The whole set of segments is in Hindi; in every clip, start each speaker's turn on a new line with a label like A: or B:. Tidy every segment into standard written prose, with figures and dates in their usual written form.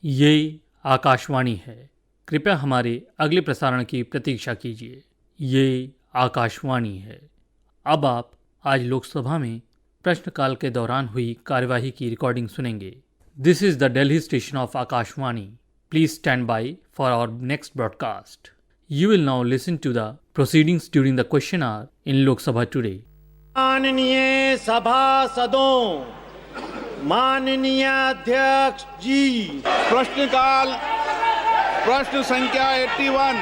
A: ये आकाशवाणी है। कृपया हमारे अगले प्रसारण की प्रतीक्षा कीजिए। ये आकाशवाणी है। अब आप आज लोकसभा में प्रश्नकाल के दौरान हुई कार्यवाही की रिकॉर्डिंग सुनेंगे। This is the Delhi station of Akashvani. Please stand by for our next broadcast. You will now listen to the proceedings during the question hour in Lok Sabha today.
B: माननीय सभासदों, माननीय अध्यक्ष जी,
C: प्रश्नकाल प्रश्न संख्या 81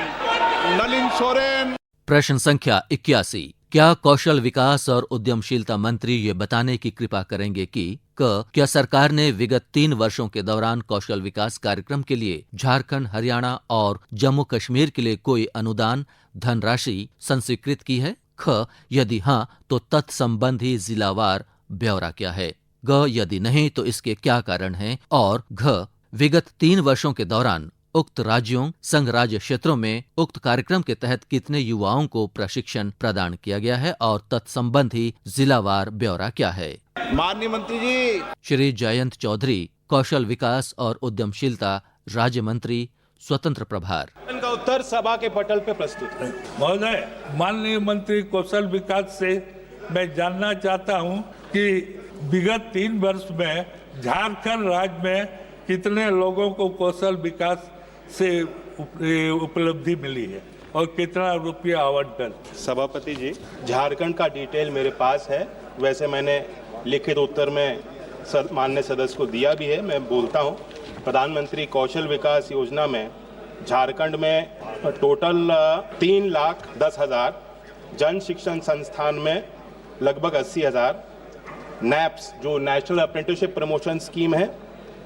C: नलिन सोरेन।
D: प्रश्न संख्या 81। क्या कौशल विकास और उद्यमशीलता मंत्री ये बताने की कृपा करेंगे कि क्या सरकार ने विगत 3 वर्षों के दौरान कौशल विकास कार्यक्रम के लिए झारखंड, हरियाणा और जम्मू कश्मीर के लिए कोई अनुदान धनराशि संस्वीकृत की है? ख, यदि हाँ तो तत्संबंधी जिलावार ब्यौरा क्या है? ग, यदि नहीं तो इसके क्या कारण हैं? और घ, विगत 3 वर्षों के दौरान उक्त राज्यों, संघ राज्य क्षेत्रों में उक्त कार्यक्रम के तहत कितने युवाओं को प्रशिक्षण प्रदान किया गया है और तत्संबंधी जिलावार ब्यौरा क्या है?
C: माननीय मंत्री जी।
D: श्री जयंत चौधरी, कौशल विकास और उद्यमशीलता राज्य मंत्री, स्वतंत्र प्रभार।
E: इनका उत्तर सभा के पटल पे प्रस्तुत है।
F: महोदय, माननीय मंत्री कौशल विकास से मैं जानना चाहता हूं कि विगत 3 वर्ष में झारखंड राज्य में कितने लोगों को कौशल विकास से उपलब्धि मिली है और कितना रुपया आवंटन?
E: सभापति जी, झारखंड का डिटेल मेरे पास है। वैसे मैंने लिखित उत्तर में माननीय सदस्य को दिया भी है। मैं बोलता हूं, प्रधानमंत्री कौशल विकास योजना में झारखंड में टोटल 3,10,000, जन शिक्षण संस्थान में लगभग 80,000, नैप्स जो नेशनल अप्रेंटिसशिप प्रमोशन स्कीम है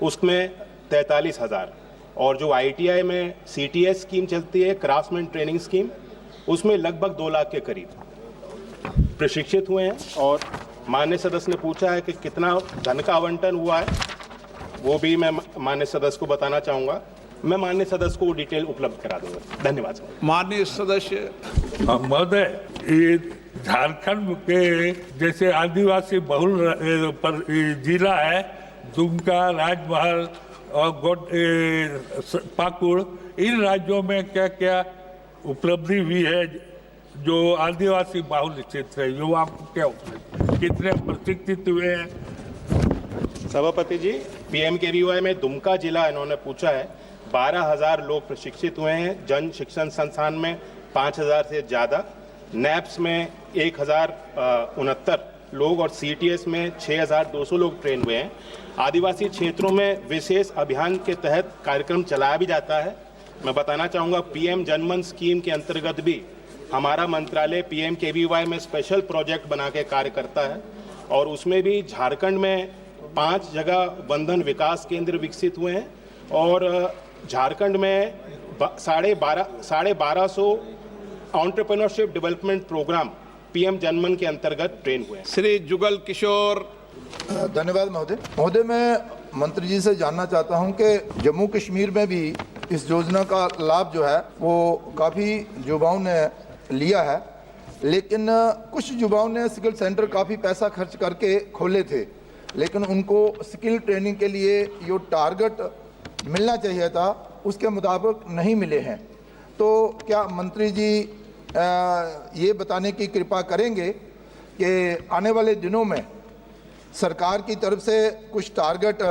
E: उसमें 43,000, और जो ITI में CTS स्कीम चलती है, क्राफ्ट्समैन ट्रेनिंग स्कीम, उसमें लगभग 2 लाख के करीब प्रशिक्षित हुए हैं। और माननीय सदस्य ने पूछा है कि कितना धन का आवंटन हुआ है, वो भी मैं माननीय सदस्य को बताना चाहूँगा। मैं माननीय सदस्य को डिटेल उपलब्ध करा दूंगा। धन्यवाद। माननीय
C: सदस्य
F: महोदय, ये झारखंड के जैसे आदिवासी बहुल जिला है, दुमका, राजमहल और पाकुड़, इन राज्यों में क्या क्या उपलब्धि हुई है जो आदिवासी बाहुल क्षेत्र है? युवा को क्या कितने प्रशिक्षित हुए हैं?
E: सभापति जी, PMKVY में दुमका जिला इन्होंने पूछा है, 12,000 लोग प्रशिक्षित हुए हैं। जन शिक्षण संस्थान में 5,000 से ज़्यादा, नैप्स में 1,069 लोग और CTS में 6,200 लोग ट्रेन हुए हैं। आदिवासी क्षेत्रों में विशेष अभियान के तहत कार्यक्रम चलाया भी जाता है। मैं बताना चाहूँगा, PM जनमन स्कीम के अंतर्गत भी हमारा मंत्रालय PMKVY में स्पेशल प्रोजेक्ट बना के कार्य करता है, और उसमें भी झारखंड में 5 जगह बंधन विकास केंद्र विकसित हुए हैं, और झारखंड में 1250 एंटरप्रेन्योरशिप डेवलपमेंट प्रोग्राम PM जनमन के अंतर्गत ट्रेन हुए हैं।
C: श्री जुगल किशोर।
G: धन्यवाद महोदय, मैं मंत्री जी से जानना चाहता हूं कि जम्मू कश्मीर में भी इस योजना का लाभ जो है वो काफ़ी युवाओं ने लिया है, लेकिन कुछ युवाओं ने स्किल सेंटर काफ़ी पैसा खर्च करके खोले थे, लेकिन उनको स्किल ट्रेनिंग के लिए जो टारगेट मिलना चाहिए था उसके मुताबिक नहीं मिले हैं। तो क्या मंत्री जी ये बताने की कृपा करेंगे कि आने वाले दिनों में सरकार की तरफ से कुछ टारगेट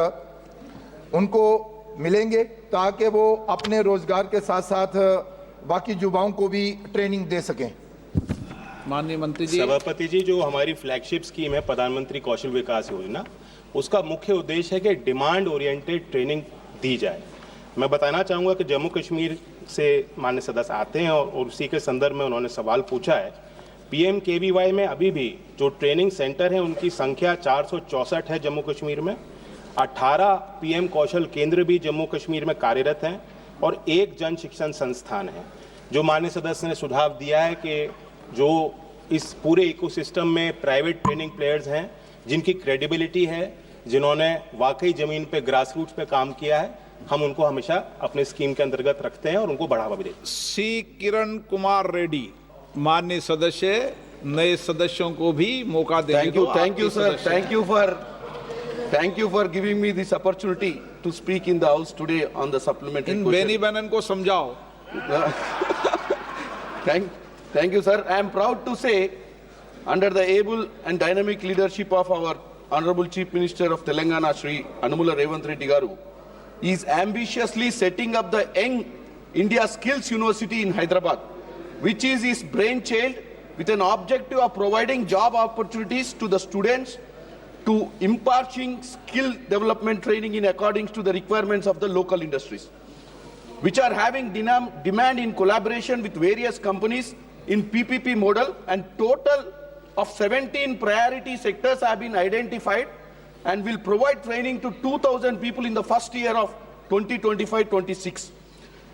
G: उनको मिलेंगे ताकि वो अपने रोजगार के साथ साथ बाकी युवाओं को भी ट्रेनिंग दे सकें?
C: माननीय मंत्री जी।
E: सभापति जी, जो हमारी फ्लैगशिप स्कीम है प्रधानमंत्री कौशल विकास योजना, उसका मुख्य उद्देश्य है कि डिमांड ओरिएंटेड ट्रेनिंग दी जाए। मैं बताना चाहूँगा कि जम्मू कश्मीर से मान्य सदस्य आते हैं और उसी के संदर्भ में उन्होंने सवाल पूछा है। PMKVY में अभी भी जो ट्रेनिंग सेंटर हैं उनकी संख्या 464 है जम्मू कश्मीर में। 18 PM कौशल केंद्र भी जम्मू कश्मीर में कार्यरत हैं और 1 जन शिक्षण संस्थान है। जो माननीय सदस्य ने सुझाव दिया है कि जो इस पूरे इकोसिस्टम में प्राइवेट ट्रेनिंग प्लेयर्स हैं जिनकी क्रेडिबिलिटी है, जिन्होंने वाकई ज़मीन पे ग्रास रूट्स पे काम किया है, हम उनको हमेशा अपने स्कीम के अंतर्गत रखते हैं और उनको बढ़ावा भी देते हैं।
C: सी किरण कुमार रेड्डी। माननीय सदस्य, नए सदस्यों को भी मौका देंगे।
H: Thank you sir, thank you for giving me this opportunity. to speak in the House today on the supplementary
C: in
H: question.
C: बेनी बनन को समझाओ.
H: Thank you, sir. I am proud to say, under the able and dynamic leadership of our Honorable Chief Minister of Telangana, Shri Anumula Revanth Reddy Garu, is ambitiously setting up the Young India Skills University in Hyderabad, which is his brainchild, with an objective of providing job opportunities to the students, to imparting skill development training in accordance to the requirements of the local industries, which are having demand in collaboration with various companies in PPP model, and total of 17 priority sectors have been identified and will provide training to 2,000 people in the first year of 2025-26.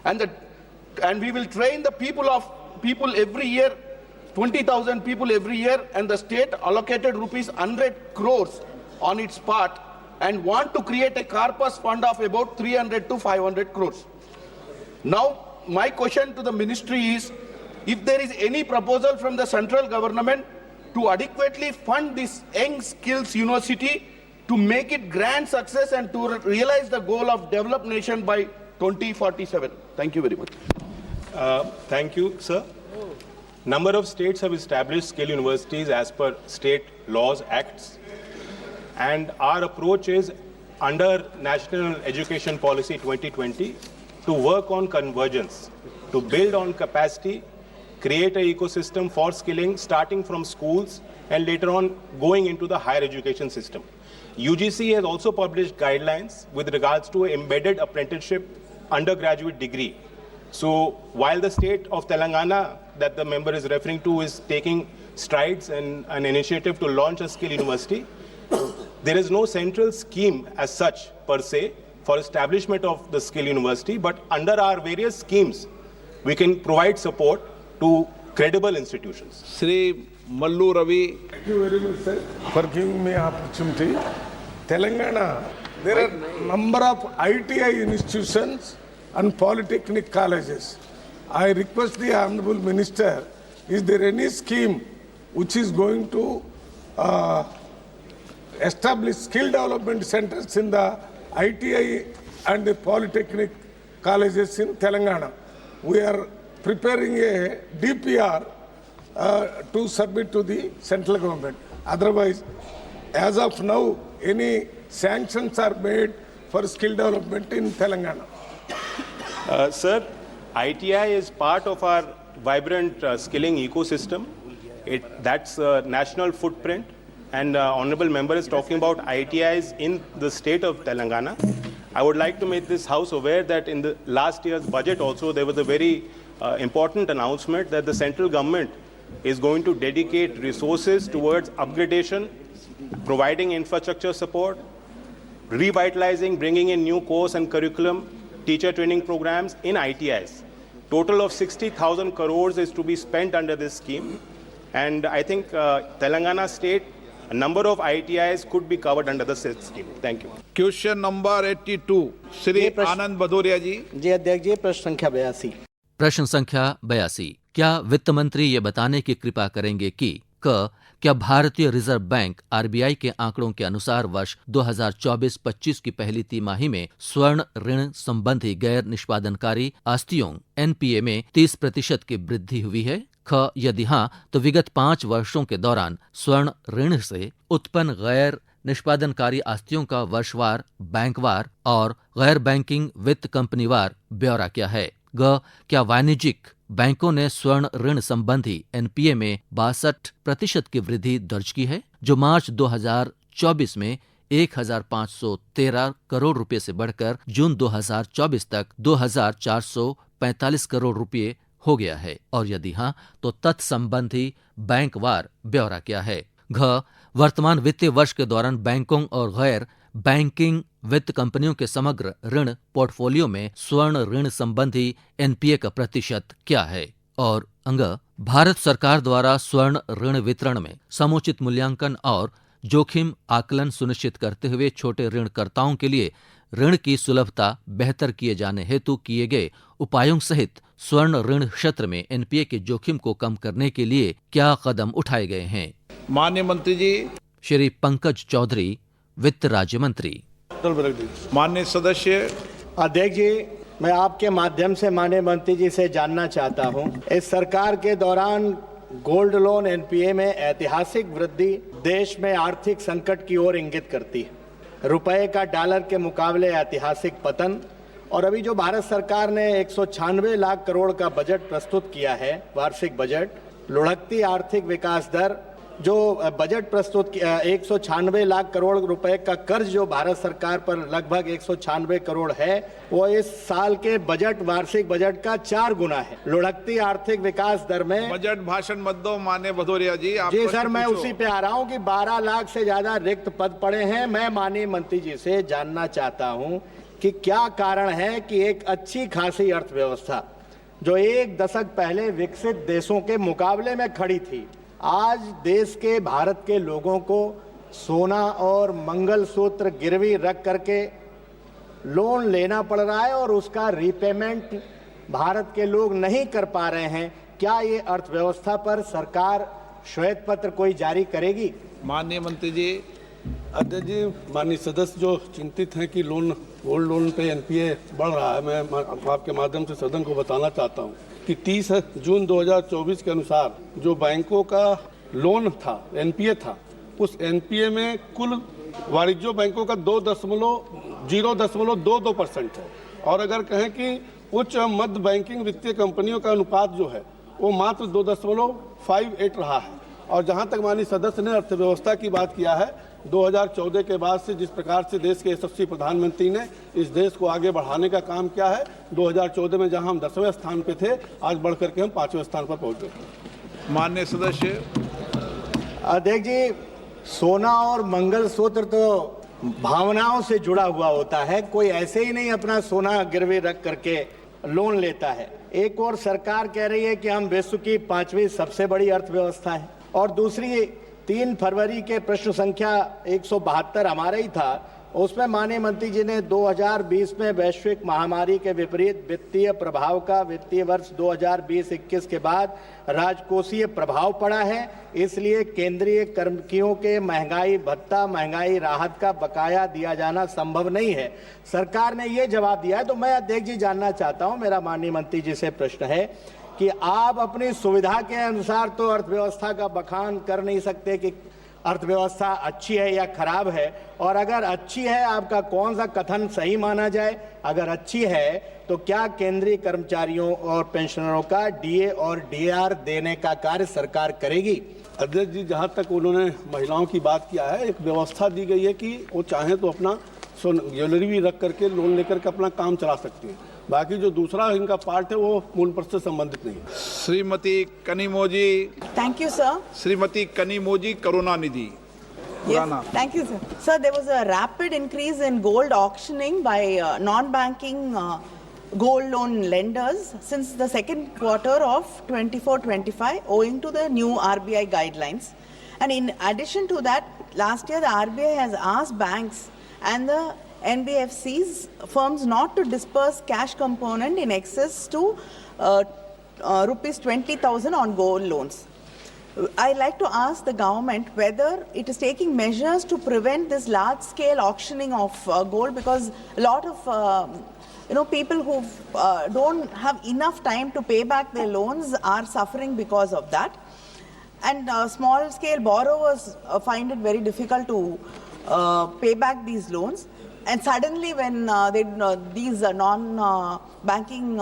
H: And we will train the people every year, 20,000 people every year, and the state allocated rupees 100 crores on its part and want to create a corpus fund of about 300 to 500 crores. Now, my question to the ministry is, if there is any proposal from the central government to adequately fund this Young Skills University to make it grand success and to realize the goal of developed nation by 2047. Thank you very much.
E: Thank you, sir. Number of states have established skill universities as per state laws, acts, and our approach is under National Education Policy 2020 to work on convergence, to build on capacity, create an ecosystem for skilling starting from schools and later on going into the higher education system. UGC has also published guidelines with regards to embedded apprenticeship undergraduate degree. So while the state of Telangana that the member is referring to is taking strides and an initiative to launch a skill university, there is no central scheme as such per se for establishment of the skill university, but under our various schemes, we can provide support to credible institutions.
C: Shri Mallu Ravi.
F: Thank you very much, sir, for giving me opportunity. Telangana, there are number of ITI institutions and polytechnic colleges. I request the Honorable Minister, is there any scheme which is going to establish skill development centers in the ITI and the polytechnic colleges in Telangana? We are preparing a DPR to submit to the central government. Otherwise, as of now, any sanctions are made for skill development in Telangana?
E: Sir, ITI is part of our vibrant skilling ecosystem. That's a national footprint, and Honorable Member is talking about ITIs in the state of Telangana. I would like to make this House aware that in the last year's budget also there was a very important announcement that the central government is going to dedicate resources towards upgradation, providing infrastructure support, revitalizing, bringing in new course and curriculum, teacher training programs in ITIs. Total of 60,000 crores is to be spent under this scheme. And I think Telangana state, a number of ITIs could be covered under the said scheme. Thank you.
C: Question number 82. Shri Anand Bhadoria ji.
B: जी अध्यक्ष जी, प्रश्न संख्या 82।
D: प्रश्न संख्या 82। क्या वित्त मंत्री ये बताने की कृपा करेंगे कि क्या भारतीय रिजर्व बैंक आरबीआई के आंकड़ों के अनुसार वर्ष 2024-25 की पहली तिमाही में स्वर्ण ऋण संबंधी गैर निष्पादनकारी आस्तियों एनपीए में 30% की वृद्धि हुई है? यदि हाँ, तो विगत 5 वर्षों के दौरान स्वर्ण ऋण से उत्पन्न गैर निष्पादनकारी आस्तियों का वर्षवार, बैंकवार और गैर बैंकिंग वित्त कंपनीवार ब्यौरा क्या है? क्या वाणिज्यिक बैंकों ने स्वर्ण ऋण संबंधी एनपीए में 62% की वृद्धि दर्ज की है, जो मार्च 2024 में 1,513 करोड़ रुपए से बढ़कर जून 2024 तक 2,445 करोड़ रुपए हो गया है? और यदि हाँ, तो तत्संबंधी बैंकवार ब्यौरा क्या है? वर्तमान वित्तीय वर्ष के दौरान बैंकों और गैर बैंकिंग वित्त कंपनियों के समग्र ऋण पोर्टफोलियो में स्वर्ण ऋण संबंधी एनपीए का प्रतिशत क्या है? और भारत सरकार द्वारा स्वर्ण ऋण वितरण में समुचित मूल्यांकन और जोखिम आकलन सुनिश्चित करते हुए छोटे ऋणकर्ताओं के लिए ऋण की सुलभता बेहतर किए जाने हेतु किए गए उपायों सहित स्वर्ण ऋण क्षेत्र में एनपीए के जोखिम को कम करने के लिए क्या कदम उठाए गए हैं?
C: माननीय मंत्री जी।
D: श्री पंकज चौधरी, वित्त राज्य मंत्री।
C: माननीय सदस्य।
B: अध्यक्ष जी, मैं आपके माध्यम से माननीय मंत्री जी से जानना चाहता हूं, इस सरकार के दौरान गोल्ड लोन एनपीए में ऐतिहासिक वृद्धि देश में आर्थिक संकट की ओर इंगित करती है। रुपए का डॉलर के मुकाबले ऐतिहासिक पतन और अभी जो भारत सरकार ने 196 लाख करोड़ का बजट प्रस्तुत किया है, वार्षिक बजट, लुढ़कती आर्थिक विकास दर, जो बजट प्रस्तुत किया 196 लाख करोड़ रुपए का कर्ज जो भारत सरकार पर लगभग 196 करोड़ है, वो इस साल के बजट वार्षिक बजट का 4 गुना है। लुढ़कती आर्थिक विकास दर में
C: बजट भाषण मत दो माननीय भदौरिया जी। आप
B: जी
C: प्रश्न
B: सर, मैं
C: पूछो।
B: उसी पे आ रहा हूं कि 12 लाख से ज्यादा रिक्त पद पड़े हैं। मैं माननीय मंत्री जी से जानना चाहता हूं कि क्या कारण है कि एक अच्छी खासी अर्थव्यवस्था जो एक दशक पहले विकसित देशों के मुकाबले में खड़ी थी, आज देश के भारत के लोगों को सोना और मंगलसूत्र गिरवी रख करके लोन लेना पड़ रहा है और उसका रीपेमेंट भारत के लोग नहीं कर पा रहे हैं। क्या ये अर्थव्यवस्था पर सरकार श्वेत पत्र कोई जारी करेगी?
C: माननीय मंत्री जी।
I: अध्यक्ष जी, माननीय सदस्य जो चिंतित हैं कि गोल्ड लोन पे एनपीए बढ़ रहा है, मैं आपके माध्यम से सदन को बताना चाहता हूं कि 30 जून 2024 के अनुसार जो बैंकों का लोन था, एनपीए था, उस एनपीए में कुल वाणिज्य बैंकों का 0.22% है और अगर कहें कि उच्च मध्य बैंकिंग वित्तीय कंपनियों का अनुपात जो है वो मात्र 2.58 रहा है। और जहां तक माननीय सदस्य ने अर्थव्यवस्था की बात किया है, 2014 के बाद से जिस प्रकार से देश के यशस्वी प्रधानमंत्री ने इस देश को आगे बढ़ाने का काम किया है, 2014 में जहां हम 10वें स्थान पे थे, आज बढ़ करके हम 5वें स्थान पर पहुंच गए।
C: माननीय सदस्य।
B: अध्यक्ष जी, सोना और मंगलसूत्र तो भावनाओं से जुड़ा हुआ होता है, कोई ऐसे ही नहीं अपना सोना गिरवी रख करके लोन लेता है। एक और सरकार कह रही है कि हम विश्व की 5वीं सबसे बड़ी अर्थव्यवस्था है और दूसरी 3 फरवरी के प्रश्न संख्या 172 हमारा ही था, उसमें माननीय मंत्री जी ने 2020 में वैश्विक महामारी के विपरीत वित्तीय प्रभाव का वित्तीय वर्ष 2020-21 के बाद राजकोषीय प्रभाव पड़ा है, इसलिए केंद्रीय कर्मचारियों के महंगाई भत्ता, महंगाई राहत का बकाया दिया जाना संभव नहीं है। सरकार ने ये जवाब दिया है। तो मैं अध्यक्ष जी जानना चाहता हूं, मेरा माननीय मंत्री जी से प्रश्न है कि आप अपनी सुविधा के अनुसार तो अर्थव्यवस्था का बखान कर नहीं सकते कि अर्थव्यवस्था अच्छी है या खराब है, और अगर अच्छी है आपका कौन सा कथन सही माना जाए? अगर अच्छी है तो क्या केंद्रीय कर्मचारियों और पेंशनरों का डीए और डीआर देने का कार्य सरकार करेगी?
I: अध्यक्ष जी, जहां तक उन्होंने महिलाओं की बात किया है, एक व्यवस्था दी गई है कि वो चाहें तो अपना ज्वेलरी भी रख करके लोन लेकर के अपना काम चला सकती हैं। बाकी जो दूसरा इनका पार्ट है वो मूल पर से संबंधित नहीं है।
C: Shrimati Kanimozhi.
J: Thank you, sir.
C: Shrimati Kanimozhi Karunanidhi.
J: Yes, thank you, sir. Sir, there was a rapid increase in gold auctioning by non-banking gold loan lenders since the second quarter of 24-25 owing to the new RBI guidelines. And in addition to that, last year the RBI has asked banks and the NBFCs firms not to disperse cash component in excess to rupees 20,000 on gold loans. I'd like to ask the government whether it is taking measures to prevent this large-scale auctioning of gold, because a lot of people who don't have enough time to pay back their loans are suffering because of that. And small-scale borrowers find it very difficult to pay back these loans. And suddenly when these non-banking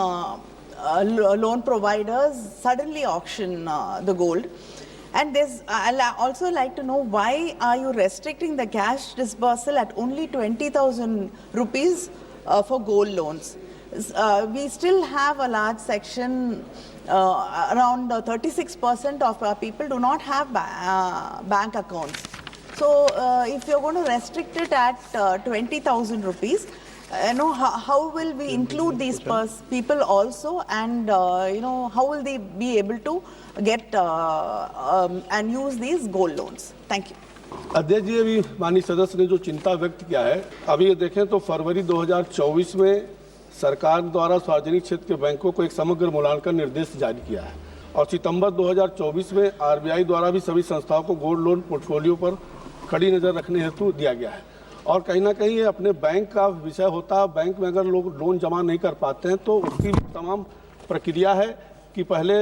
J: loan providers suddenly auction the gold. And I'd also like to know, why are you restricting the cash disbursal at only 20,000 rupees for gold loans? We still have a large section, around 36% of people do not have bank accounts. So if you're going to restrict it at 20,000 rupees, how will we include these people also, and how will they be able to get and use these gold loans? Thank you.
I: अध्यक्ष जी, अभी माननीय सदस्य ने जो चिंता व्यक्त किया है, अभी ये देखें तो फरवरी 2024 में सरकार द्वारा सार्वजनिक क्षेत्र के बैंकों को एक समग्र मूल्यांकन निर्देश जारी किया है और सितंबर 2024 में आरबीआई द्वारा भी सभी संस्थाओं को गोल्ड लोन पोर्टफोलियो पर कड़ी नजर रखने हेतु दिया गया है। और कहीं ना कहीं ये अपने बैंक का विषय होता है। बैंक में अगर लोग लोन जमा नहीं कर पाते हैं तो उसकी तमाम प्रक्रिया है कि पहले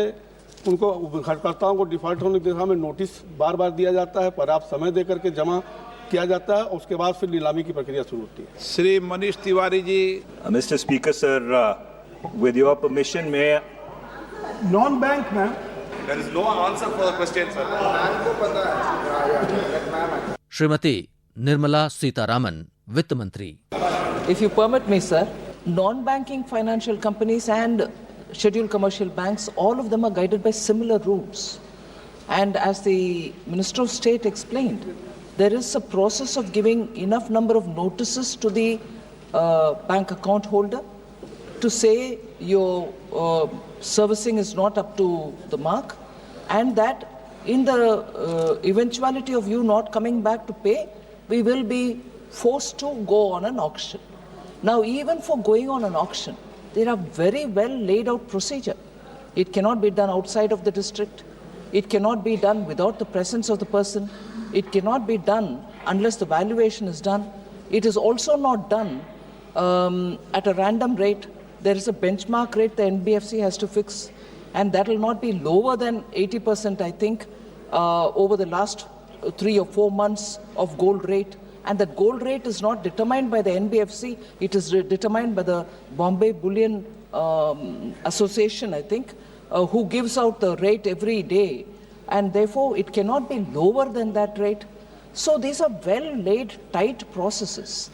I: उनको उधारकर्ताओं को डिफॉल्ट होने की दिशा में नोटिस बार बार दिया जाता है, पर्याप्त समय दे करके जमा किया जाता है, उसके बाद फिर नीलामी की प्रक्रिया शुरू होती है।
C: Shri Manish Tiwari ji.
K: Mr. Speaker, sir, with your permission, may I...
I: Non-bank में
H: There is no answer for the question, sir.
D: Shrimati Nirmala Sitharaman, वित्त मंत्री।
L: If you permit me, sir, non-banking financial companies and scheduled commercial banks, all of them are guided by similar rules. And as the Minister of State explained, there is a process of giving enough number of notices to the bank account holder to say your servicing is not up to the mark, and that in the eventuality of you not coming back to pay, we will be forced to go on an auction. Now, even for going on an auction, there are very well laid out procedure. It cannot be done outside of the district. It cannot be done without the presence of the person. It cannot be done unless the valuation is done. It is also not done at a random rate. There is a benchmark rate the NBFC has to fix, and that will not be lower than 80%, I think, over the last 3 or 4 months of gold rate. And that gold rate is not determined by the NBFC, it is determined by the Bombay Bullion Association, I think, who gives out the rate every day, and therefore it cannot be lower than that rate. So these are well laid, tight processes.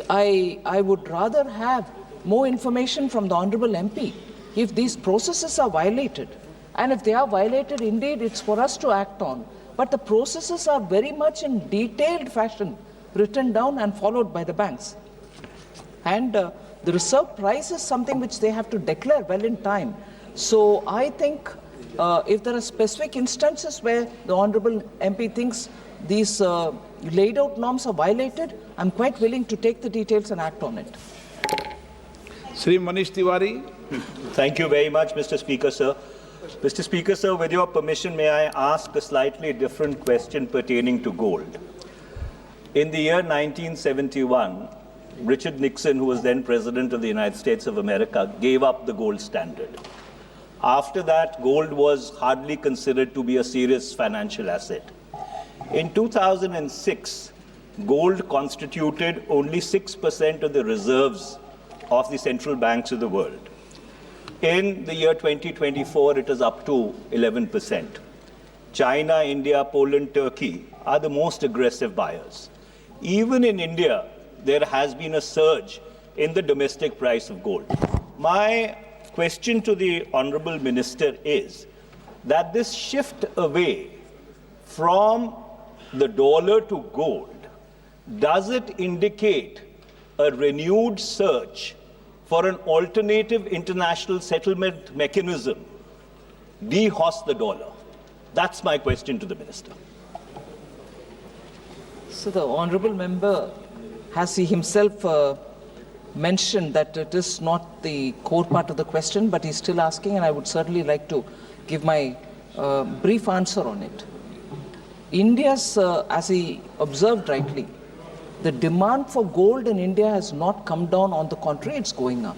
L: I would rather have more information from the Honourable MP if these processes are violated. And if they are violated, indeed, it's for us to act on. But the processes are very much in detailed fashion written down and followed by the banks. And the reserve price is something which they have to declare well in time. So I think if there are specific instances where the Honourable MP thinks these laid out norms are violated, I'm quite willing to take the details and act on it.
C: Shri Manish Tiwari.
K: Thank you very much, Mr. Speaker, sir. Mr. Speaker, sir, with your permission, may I ask a slightly different question pertaining to gold? In the year 1971, Richard Nixon, who was then President of the United States of America, gave up the gold standard. After that, gold was hardly considered to be a serious financial asset. In 2006, gold constituted only 6% of the reserves of the central banks of the world. In the year 2024, it is up to 11%. China, India, Poland, Turkey are the most aggressive buyers. Even in India, there has been a surge in the domestic price of gold. My question to the Honourable Minister is that this shift away from the dollar to gold, does it indicate a renewed search for an alternative international settlement mechanism, de-horse the dollar? That's my question to the Minister.
L: So the Honourable Member, has he himself mentioned that it is not the core part of the question, but he's still asking, and I would certainly like to give my brief answer on it. India's, as he observed rightly, the demand for gold in India has not come down. On the contrary, it's going up.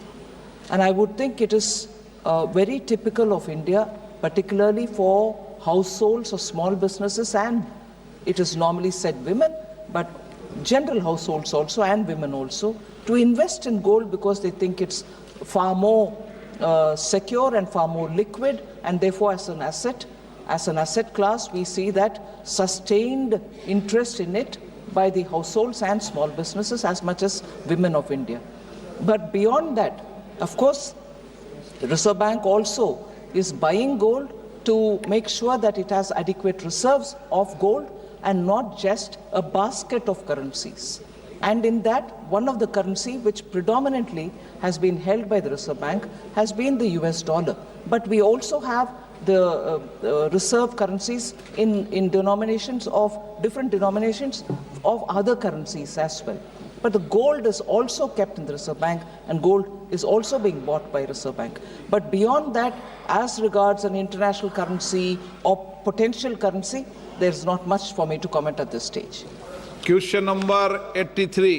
L: And I would think it is very typical of India, particularly for households or small businesses, and it is normally said women, but general households also and women also, to invest in gold because they think it's far more secure and far more liquid, and therefore as an asset class, we see that sustained interest in it by the households and small businesses as much as women of India. But beyond that, of course, the Reserve Bank also is buying gold to make sure that it has adequate reserves of gold and not just a basket of currencies. And in that, one of the currency which predominantly has been held by the Reserve Bank has been the US dollar. But we also have the reserve currencies in denominations of different denominations of other currencies as well. But the gold is also kept in the Reserve Bank, and gold is also being bought by Reserve Bank. But beyond that, as regards an international currency or potential currency, there is not much for me to comment at this stage.
C: Question number 83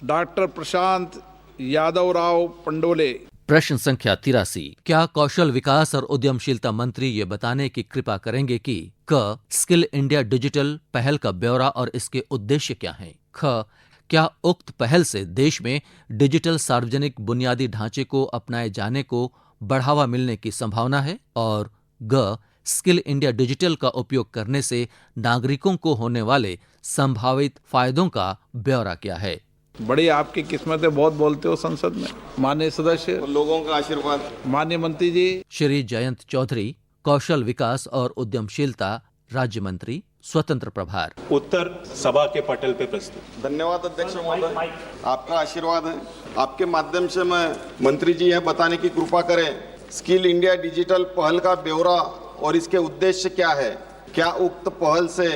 C: doctor Prashant Yadav Rao Pandole.
D: प्रश्न संख्या 83। क्या कौशल विकास और उद्यमशीलता मंत्री ये बताने की कृपा करेंगे कि क स्किल इंडिया डिजिटल पहल का ब्यौरा और इसके उद्देश्य क्या हैं? ख क्या उक्त पहल से देश में डिजिटल सार्वजनिक बुनियादी ढांचे को अपनाए जाने को बढ़ावा मिलने की संभावना है? और ग स्किल इंडिया डिजिटल का उपयोग करने से नागरिकों को होने वाले संभावित फायदों का ब्यौरा क्या है?
C: बड़ी आपकी किस्मत है, बहुत बोलते हो संसद में। माननीय सदस्य,
H: लोगों का आशीर्वाद।
C: माननीय मंत्री जी।
D: श्री जयंत चौधरी, कौशल विकास और उद्यमशीलता राज्य मंत्री, स्वतंत्र प्रभार।
E: उत्तर सभा के पटल पे प्रस्तुत।
H: धन्यवाद अध्यक्ष महोदय, आपका आशीर्वाद है। आपके माध्यम से मैं मंत्री जी यह बताने की कृपा करें, स्किल इंडिया डिजिटल पहल का ब्यौरा और इसके उद्देश्य क्या है। क्या उक्त पहल से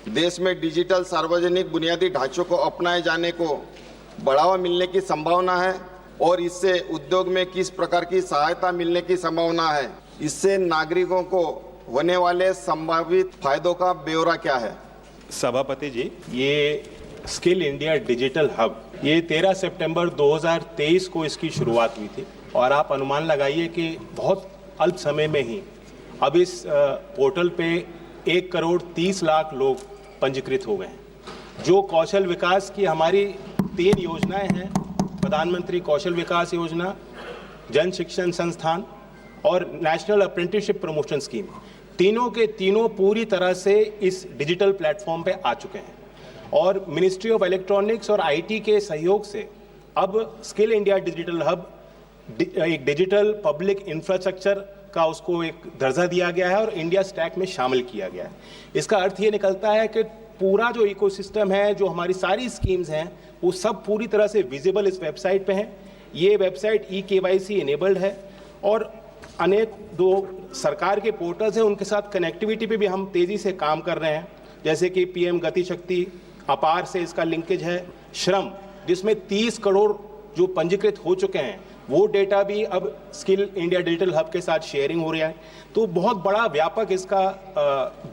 H: देश में डिजिटल सार्वजनिक बुनियादी ढांचों को अपनाए जाने को बढ़ावा मिलने की संभावना है और इससे उद्योग में किस प्रकार की सहायता मिलने की संभावना है। इससे नागरिकों को होने वाले संभावित फायदों का ब्यौरा क्या है।
E: सभापति जी, ये स्किल इंडिया डिजिटल हब ये 13 सितंबर 2023 को इसकी शुरुआत हुई थी और आप अनुमान लगाइए कि बहुत अल्प समय में ही अब इस पोर्टल पे 1,30,00,000 लोग पंजीकृत हो गए हैं। जो कौशल विकास की हमारी 3 योजनाएं हैं, प्रधानमंत्री कौशल विकास योजना, जन शिक्षण संस्थान और नेशनल अप्रेंटिसशिप प्रमोशन स्कीम, तीनों के तीनों पूरी तरह से इस डिजिटल प्लेटफॉर्म पे आ चुके हैं और मिनिस्ट्री ऑफ इलेक्ट्रॉनिक्स और आईटी के सहयोग से अब स्किल इंडिया डिजिटल हब एक डिजिटल पब्लिक इंफ्रास्ट्रक्चर का उसको एक दर्जा दिया गया है और इंडिया स्टैक में शामिल किया गया है। इसका अर्थ ये निकलता है कि पूरा जो इकोसिस्टम है, जो हमारी सारी स्कीम्स हैं, वो सब पूरी तरह से विजिबल इस वेबसाइट पे हैं। ये वेबसाइट eKYC इनेबल्ड है और अनेक दो सरकार के पोर्टल्स हैं, उनके साथ कनेक्टिविटी पे भी हम तेज़ी से काम कर रहे हैं। जैसे कि PM गति शक्ति, अपार से इसका लिंकेज है, श्रम जिसमें 30 करोड़ जो पंजीकृत हो चुके हैं वो डेटा भी अब स्किल इंडिया डिजिटल हब के साथ शेयरिंग हो रहा है। तो बहुत बड़ा व्यापक इसका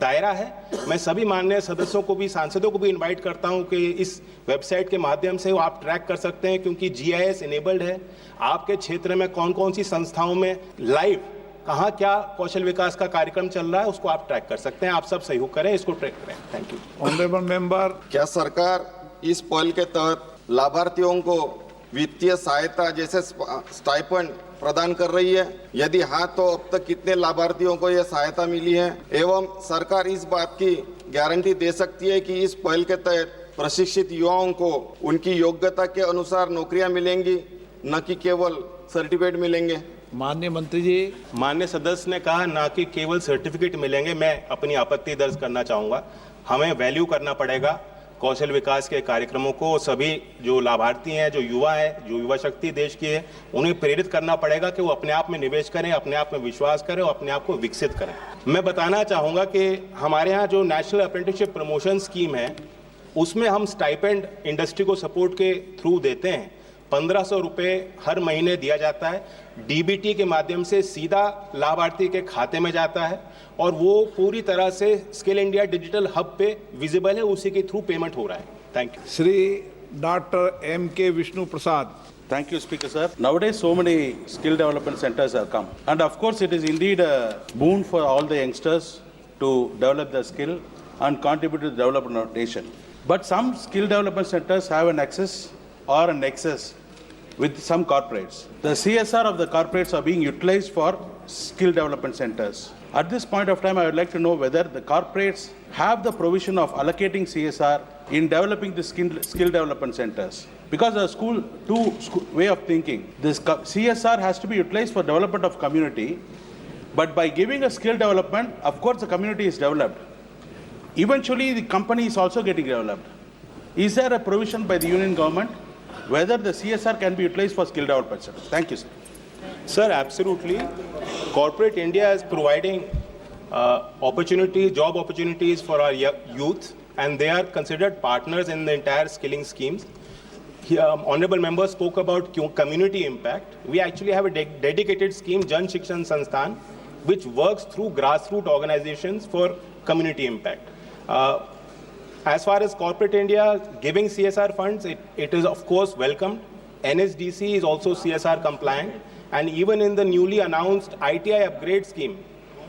E: दायरा है। मैं सभी माननीय सदस्यों को भी, सांसदों को भी इनवाइट करता हूं कि इस वेबसाइट के माध्यम से आप ट्रैक कर सकते हैं, क्योंकि GIS इनेबल्ड है। आपके क्षेत्र में कौन कौन सी संस्थाओं में लाइव कहाँ क्या कौशल विकास का कार्यक्रम चल रहा है उसको आप ट्रैक कर सकते हैं। आप सब सहयोग करें, इसको ट्रैक करें। Thank you.
C: ऑनरेबल मेंबर,
H: क्या सरकार इस पहल के तहत लाभार्थियों को वित्तीय सहायता जैसे स्टाइपेंड प्रदान कर रही है? यदि हाँ, तो अब तक कितने लाभार्थियों को यह सहायता मिली है? एवं सरकार इस बात की गारंटी दे सकती है कि इस पहल के तहत प्रशिक्षित युवाओं को उनकी योग्यता के अनुसार नौकरियां मिलेंगी, न कि केवल सर्टिफिकेट मिलेंगे?
C: माननीय मंत्री जी।
E: माननीय सदस्य ने कहा ना कि केवल सर्टिफिकेट मिलेंगे। मैं अपनी आपत्ति दर्ज करना चाहूँगा। हमें वैल्यू करना पड़ेगा कौशल विकास के कार्यक्रमों को। सभी जो लाभार्थी हैं, जो युवा है, जो युवा शक्ति देश की है, उन्हें प्रेरित करना पड़ेगा कि वो अपने आप में निवेश करें, अपने आप में विश्वास करें और अपने आप को विकसित करें। मैं बताना चाहूँगा कि हमारे यहाँ जो नेशनल अप्रेंटिसशिप प्रमोशन स्कीम है उसमें हम स्टाइपेंड इंडस्ट्री को सपोर्ट के थ्रू देते हैं। 1500 रुपये हर महीने दिया जाता है। DBT के माध्यम से सीधा लाभार्थी के खाते में जाता है और वो पूरी तरह से स्किल इंडिया डिजिटल हब पे विजिबल है, उसी के थ्रू पेमेंट हो रहा है। Thank you.
C: Shri doctor M.K. Vishnu Prasad.
M: Thank you, Speaker, sir. Nowadays, so many skill development centers have come. And of course, it is indeed a boon for all the youngsters to develop their skill and contribute to the development of the nation. But some skill development centers have an access or an excess with some corporates. The CSR of the corporates are being utilized for skill development centers. At this point of time, I would like to know whether the corporates have the provision of allocating CSR in developing the skill development centers. Because the way of thinking, this CSR has to be utilized for development of community, but by giving a skill development, of course the community is developed. Eventually the company is also getting developed. Is there a provision by the union government whether the CSR can be utilized for skill development centers? Thank you, sir.
E: Sir, absolutely. Corporate India is providing job opportunities for our youth, and they are considered partners in the entire skilling schemes. Honorable member spoke about community impact. We actually have a dedicated scheme, Jan Shikshan Sansthan, which works through grassroots organizations for community impact. As far as corporate India giving CSR funds, it is of course welcomed. NSDC is also CSR compliant, and even in the newly announced ITI upgrade scheme,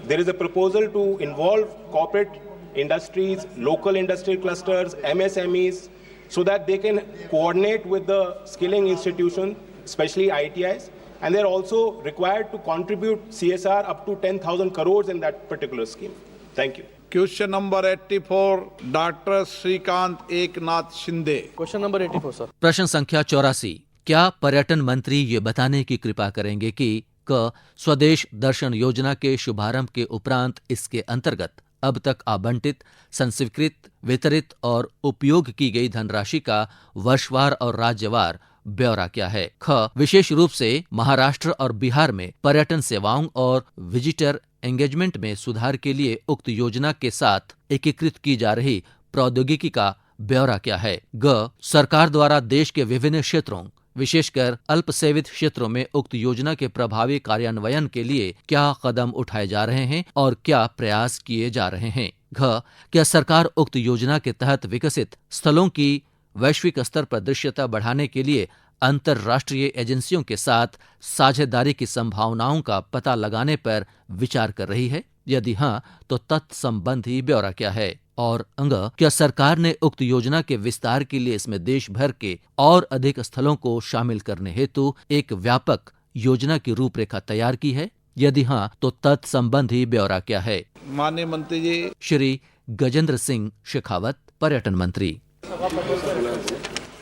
E: there is a proposal to involve corporate industries, local industrial clusters, MSMEs, so that they can coordinate with the skilling institution, especially ITIs, and they're also required to contribute CSR up to 10,000 crores in that particular scheme. Thank you.
C: Question number 84, Dr. Srikant Eknath Shinde.
N: Question number 84 sir.
D: प्रश्न संख्या 84। क्या पर्यटन मंत्री ये बताने की कृपा करेंगे कि क स्वदेश दर्शन योजना के शुभारंभ के उपरांत इसके अंतर्गत अब तक आवंटित, संस्वीकृत, वितरित और उपयोग की गई धनराशि का वर्षवार और राज्यवार ब्यौरा क्या है? ख विशेष रूप से महाराष्ट्र और बिहार में पर्यटन सेवाओं और विजिटर एंगेजमेंट में सुधार के लिए उक्त योजना के साथ एकीकृत की जा रही प्रौद्योगिकी का ब्यौरा क्या है? ग सरकार द्वारा देश के विभिन्न क्षेत्रों विशेषकर अल्पसेवित क्षेत्रों में उक्त योजना के प्रभावी कार्यान्वयन के लिए क्या कदम उठाए जा रहे हैं और क्या प्रयास किए जा रहे हैं? घ क्या सरकार उक्त योजना के तहत विकसित स्थलों की वैश्विक स्तर पर दृश्यता बढ़ाने के लिए अंतर्राष्ट्रीय एजेंसियों के साथ साझेदारी की संभावनाओं का पता लगाने पर विचार कर रही है? यदि हाँ, तो तत्संबंधी ब्यौरा क्या है? और अंग क्या सरकार ने उक्त योजना के विस्तार के लिए इसमें देश भर के और अधिक स्थलों को शामिल करने हेतु एक व्यापक योजना की रूपरेखा तैयार की है? यदि हाँ, तो तत्संबंधी ब्यौरा क्या है?
C: माननीय मंत्री जी।
D: श्री गजेंद्र सिंह शेखावत, पर्यटन मंत्री।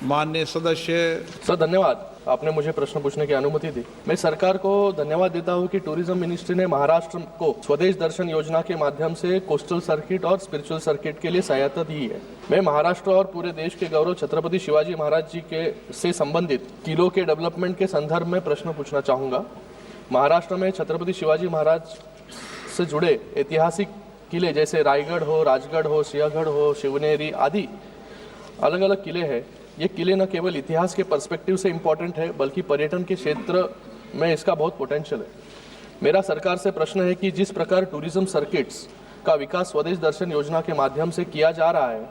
C: माननीय सदस्य।
N: सर धन्यवाद, आपने मुझे प्रश्न पूछने की अनुमति दी। मैं सरकार को धन्यवाद देता हूं कि टूरिज्म मिनिस्ट्री ने महाराष्ट्र को स्वदेश दर्शन योजना के माध्यम से कोस्टल सर्किट और स्पिरिचुअल सर्किट के लिए सहायता दी है। मैं महाराष्ट्र और पूरे देश के गौरव छत्रपति शिवाजी महाराज जी के से संबंधित किलों के डेवलपमेंट के संदर्भ में प्रश्न पूछना चाहूँगा। महाराष्ट्र में छत्रपति शिवाजी महाराज से जुड़े ऐतिहासिक किले जैसे रायगढ़ हो, राजगढ़ हो, सिंहगढ़ हो, शिवनेरी आदि अलग अलग किले हैं। ये किले न केवल इतिहास के पर्सपेक्टिव से इम्पोर्टेंट है बल्कि पर्यटन के क्षेत्र में इसका बहुत पोटेंशियल है। मेरा सरकार से प्रश्न है कि जिस प्रकार टूरिज्म सर्किट्स का विकास स्वदेश दर्शन योजना के माध्यम से किया जा रहा है,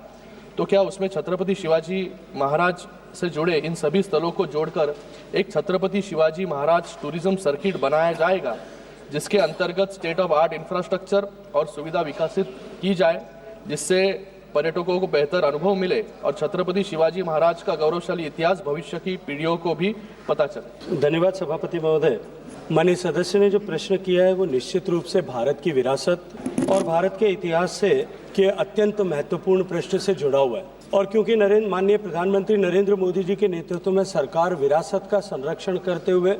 N: तो क्या उसमें छत्रपति शिवाजी महाराज से जुड़े इन सभी स्थलों को जोड़कर एक छत्रपति शिवाजी महाराज टूरिज्म सर्किट बनाया जाएगा, जिसके अंतर्गत स्टेट ऑफ आर्ट इंफ्रास्ट्रक्चर और सुविधा विकसित की जाए, जिससे पर्यटकों को बेहतर अनुभव मिले और छत्रपति शिवाजी महाराज का गौरवशाली इतिहास भविष्य की पीढ़ियों को भी पता चले।
O: धन्यवाद सभापति महोदय। माननीय सदस्य ने जो प्रश्न किया है वो निश्चित रूप से भारत की विरासत और भारत के इतिहास से के अत्यंत महत्वपूर्ण प्रश्न से जुड़ा हुआ है। और क्योंकि माननीय प्रधानमंत्री नरेंद्र मोदी जी के नेतृत्व में सरकार विरासत का संरक्षण करते हुए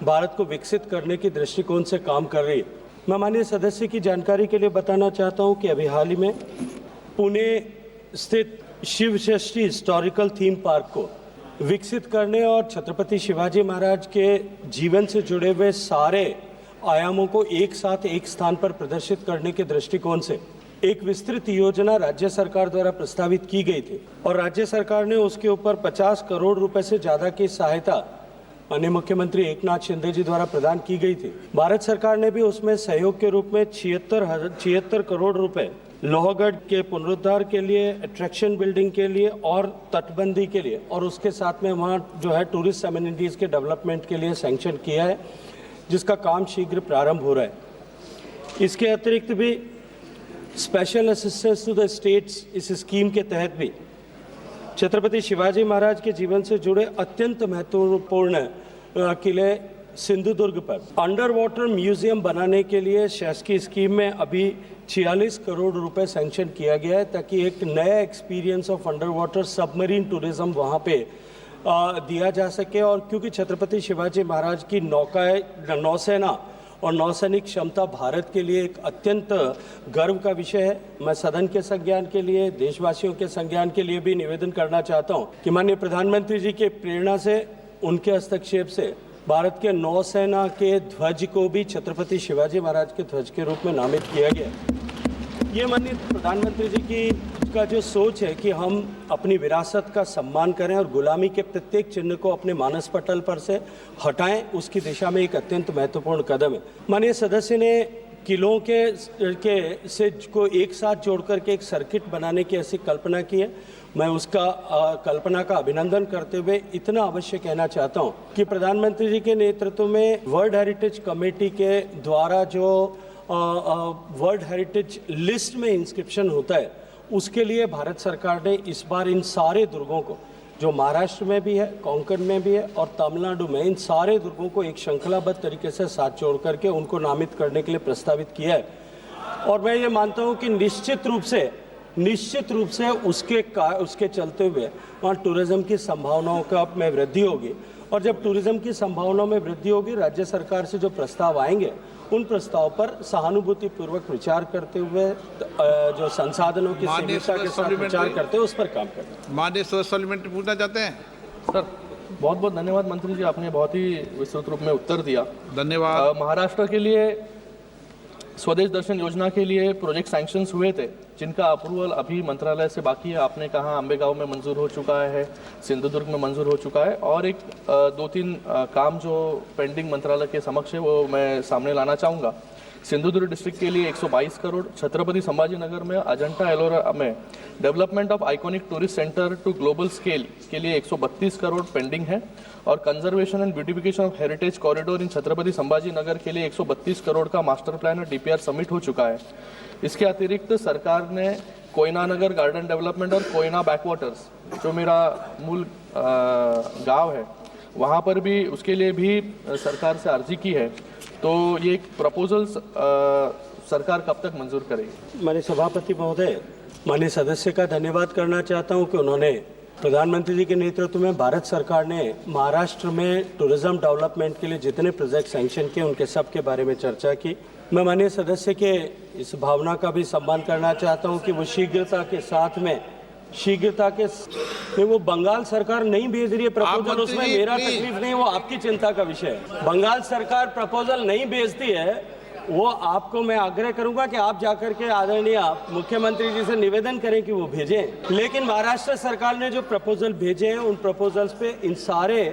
O: भारत को विकसित करने की दृष्टिकोण से काम कर रही है, मैं माननीय सदस्य की जानकारी के लिए बताना चाहता हूँ कि अभी हाल ही में पुणे स्थित शिव षष्ठी हिस्टोरिकल थीम पार्क को विकसित करने और छत्रपति शिवाजी महाराज के जीवन से जुड़े हुए सारे आयामों को एक साथ एक स्थान पर प्रदर्शित करने के दृष्टिकोण से एक विस्तृत योजना राज्य सरकार द्वारा प्रस्तावित की गई थी और राज्य सरकार ने उसके ऊपर 50 करोड़ रुपए से ज्यादा की सहायता माननीय मुख्यमंत्री एकनाथ शिंदे जी द्वारा प्रदान की गई थी। भारत सरकार ने भी उसमें सहयोग के रूप में 76 करोड़ रुपए लोहगढ़ के पुनरुद्धार के लिए, अट्रैक्शन बिल्डिंग के लिए और तटबंदी के लिए और उसके साथ में वहाँ जो है टूरिस्ट एमिनिटीज के डेवलपमेंट के लिए सैंक्शन किया है, जिसका काम शीघ्र प्रारंभ हो रहा है। इसके अतिरिक्त भी special assistance to the states इस स्कीम के तहत भी छत्रपति शिवाजी महाराज के जीवन से जुड़े अत्यंत महत्वपूर्ण किले सिंधुदुर्ग पर अंडर वाटर म्यूजियम बनाने के लिए शासकीय स्कीम में अभी 46 करोड़ रुपए सैंक्शन किया गया है, ताकि एक नया experience of under water submarine tourism वहाँ पे दिया जा सके। और क्योंकि छत्रपति शिवाजी महाराज की नौसेना और नौसैनिक क्षमता भारत के लिए एक अत्यंत गर्व का विषय है, मैं सदन के संज्ञान के लिए, देशवासियों के संज्ञान के लिए भी निवेदन करना चाहता हूँ कि माननीय प्रधानमंत्री जी के प्रेरणा से, उनके हस्तक्षेप से भारत के नौसेना के ध्वज को भी छत्रपति शिवाजी महाराज के ध्वज के रूप में नामित किया गया। ये माननीय प्रधानमंत्री जी की का जो सोच है कि हम अपनी विरासत का सम्मान करें और गुलामी के प्रत्येक चिन्ह को अपने मानस पटल पर से हटाएं, उसकी दिशा में एक अत्यंत महत्वपूर्ण कदम है। माननीय सदस्य ने किलों के से को एक साथ जोड़ करके एक सर्किट बनाने की ऐसी कल्पना की है। मैं उसका कल्पना का अभिनंदन करते हुए इतना अवश्य कहना चाहता हूं कि प्रधानमंत्री जी के नेतृत्व में वर्ल्ड हेरिटेज कमेटी के द्वारा जो वर्ल्ड हेरिटेज लिस्ट में इंस्क्रिप्शन होता है, उसके लिए भारत सरकार ने इस बार इन सारे दुर्गों को, जो महाराष्ट्र में भी है, कोंकण में भी है और तमिलनाडु में, इन सारे दुर्गों को एक श्रृंखलाबद्ध तरीके से साथ जोड़ करके उनको नामित करने के लिए प्रस्तावित किया है। और मैं ये मानता हूँ कि निश्चित रूप से उसके चलते हुए वहाँ टूरिज्म की संभावनाओं में वृद्धि होगी। और जब टूरिज्म की संभावनाओं में वृद्धि होगी, राज्य सरकार से जो प्रस्ताव आएंगे उन प्रस्ताव पर सहानुभूति पूर्वक विचार करते हुए जो संसाधनों की सीमितता के साथ विचार करते हैं उस पर काम करते हैं।
C: माननीय सदस्य सप्लीमेंट्री पूछना चाहते हैं?
N: सर बहुत बहुत धन्यवाद मंत्री जी, आपने बहुत ही विस्तृत रूप में उत्तर दिया।
C: धन्यवाद।
N: महाराष्ट्र के लिए स्वदेश दर्शन योजना के लिए प्रोजेक्ट सैंक्शंस हुए थे, जिनका अप्रूवल अभी मंत्रालय से बाकी है। आपने कहा अंबेगांव में मंजूर हो चुका है, सिंधुदुर्ग में मंजूर हो चुका है, और एक 2-3 काम जो पेंडिंग मंत्रालय के समक्ष है वो मैं सामने लाना चाहूँगा। सिंधुदुर्ग डिस्ट्रिक्ट के लिए 122 करोड़, छत्रपति संभाजीनगर में अजंता एलोरा में development of iconic tourist center to global scale के लिए 132 करोड़ पेंडिंग है, और conservation and beautification of heritage corridor in Chhatrapati Sambhajinagar के लिए 132 करोड़ का मास्टर प्लान और डीपीआर सबमिट हो चुका है। इसके अतिरिक्त सरकार ने कोयना नगर गार्डन डेवलपमेंट और कोयना बैकवाटर्स, जो मेरा मूल गांव है, वहाँ पर भी उसके लिए भी सरकार से अर्जी की है। तो ये प्रपोजल्स सरकार कब तक मंजूर करेगी?
O: माननीय सभापति महोदय, माननीय सदस्य का धन्यवाद करना चाहता हूं कि उन्होंने प्रधानमंत्री जी के नेतृत्व में भारत सरकार ने महाराष्ट्र में टूरिज्म डेवलपमेंट के लिए जितने प्रोजेक्ट सैंक्शन किए उनके सब के बारे में चर्चा की। मैं माननीय सदस्य के इस भावना का भी सम्मान करना चाहता हूं कि वो शीघ्रता के वो बंगाल सरकार नहीं भेज रही है प्रपोजल, उसमें मेरा तकलीफ नहीं, वो आपकी चिंता का विषय है। बंगाल सरकार प्रपोजल नहीं भेजती है, वो आपको मैं आग्रह करूंगा कि आप जाकर के आदरणीय मुख्यमंत्री जी से निवेदन करें कि वो भेजें। लेकिन महाराष्ट्र सरकार ने जो प्रपोजल भेजे हैं उन प्रपोजल्स पे इन सारे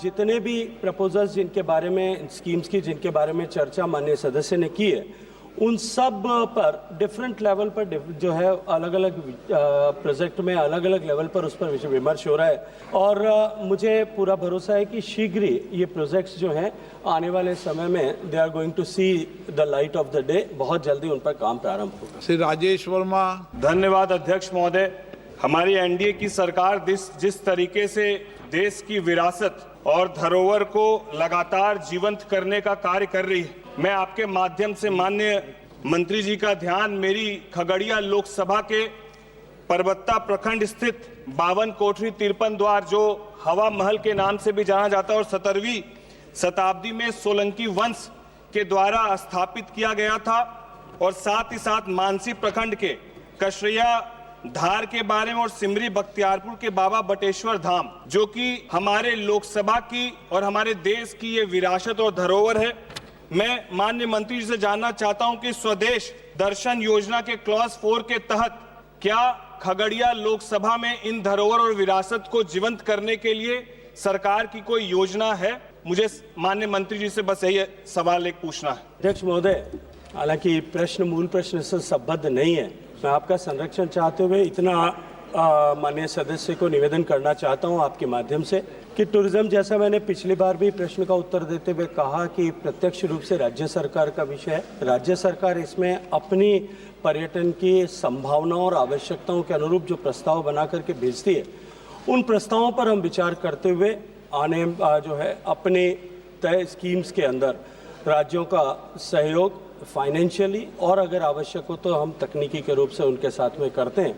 O: जितने भी प्रपोजल्स जिनके बारे में, स्कीम्स की जिनके बारे में चर्चा माननीय सदस्य ने की है, उन सब पर डिफरेंट लेवल पर जो है अलग अलग प्रोजेक्ट में अलग अलग लेवल पर उस पर विमर्श हो रहा है। और मुझे पूरा भरोसा है कि शीघ्र ही ये प्रोजेक्ट्स जो हैं आने वाले समय में they are going to see the light of the day, बहुत जल्दी उन पर काम प्रारंभ होगा।
C: श्री राजेश वर्मा।
P: धन्यवाद अध्यक्ष महोदय। हमारी एनडीए की सरकार जिस तरीके से देश की विरासत और धरोहर को लगातार जीवंत करने का कार्य कर रही है, मैं आपके माध्यम से माननीय मंत्री जी का ध्यान मेरी खगड़िया लोकसभा के परबत्ता प्रखंड स्थित 52 कोठरी 53 द्वार, जो हवा महल के नाम से भी जाना जाता है और 17वीं शताब्दी में सोलंकी वंश के द्वारा स्थापित किया गया था, और साथ ही साथ मानसी प्रखंड के कशरिया धार के बारे में और सिमरी बख्तियारपुर के बाबा बटेश्वर धाम, जो कि हमारे लोकसभा की और हमारे देश की ये विरासत और धरोहर है। मैं माननीय मंत्री जी से जानना चाहता हूं कि स्वदेश दर्शन योजना के क्लॉज 4 के तहत क्या खगड़िया लोकसभा में इन धरोहर और विरासत को जीवंत करने के लिए सरकार की कोई योजना है? मुझे माननीय मंत्री जी से बस यही सवाल एक पूछना है।
O: अध्यक्ष महोदय, हालांकि प्रश्न मूल प्रश्न से संबद्ध नहीं है, मैं आपका संरक्षण चाहते हुए इतना माननीय सदस्य को निवेदन करना चाहता हूं आपके माध्यम से कि टूरिज्म, जैसा मैंने पिछली बार भी प्रश्न का उत्तर देते हुए कहा कि प्रत्यक्ष रूप से राज्य सरकार का विषय है। राज्य सरकार इसमें अपनी पर्यटन की संभावनाओं और आवश्यकताओं के अनुरूप जो प्रस्ताव बना करके भेजती है, उन प्रस्तावों पर हम विचार करते हुए आने जो है अपने तय स्कीम्स के अंदर राज्यों का सहयोग फाइनेंशियली और अगर आवश्यक हो तो हम तकनीकी के रूप से उनके साथ में करते हैं।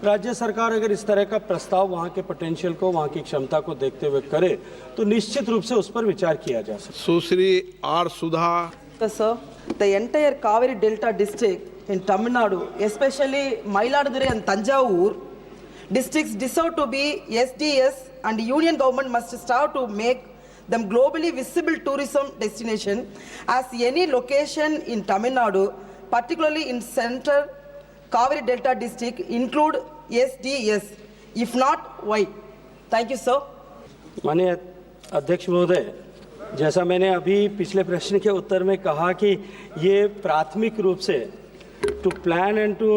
O: राज्य सरकार अगर इस तरह का प्रस्ताव वहाँ के पोटेंशियल को, वहाँ की क्षमता को देखते हुए करे तो निश्चित रूप से उस पर विचार किया जा सकता है।
C: Sushri R Sudha.
Q: Sir, the entire Kaveri Delta district in Tamil Nadu, especially Mayiladuthurai and Tanjavur districts deserve to be SDS, and union government must start to make them globally visible tourism destination as any location in Tamil Nadu, particularly in central Kaveri Delta district, include SDS. If not, why? Thank you, sir.
O: माननीय अध्यक्ष महोदय, जैसा मैंने अभी पिछले प्रश्न के उत्तर में कहा कि ये प्राथमिक रूप से to plan and to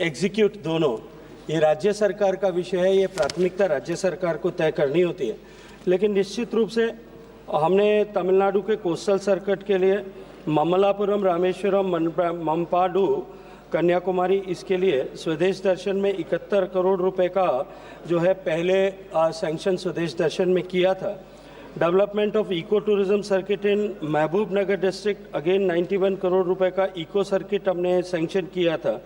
O: execute दोनों ये राज्य सरकार का विषय है, ये प्राथमिकता राज्य सरकार को तय करनी होती है। लेकिन निश्चित रूप से हमने तमिलनाडु के कोस्टल सर्किट के लिए ममलापुरम, रामेश्वरम, मंपाडू, कन्याकुमारी, इसके लिए स्वदेश दर्शन में 71 करोड़ रुपए का जो है पहले सैंक्शन स्वदेश दर्शन में किया था। Development of eco tourism circuit in Mahbub Nagar district, again 91 crore रुपए का इको सर्किट हमने सैंक्शन किया था।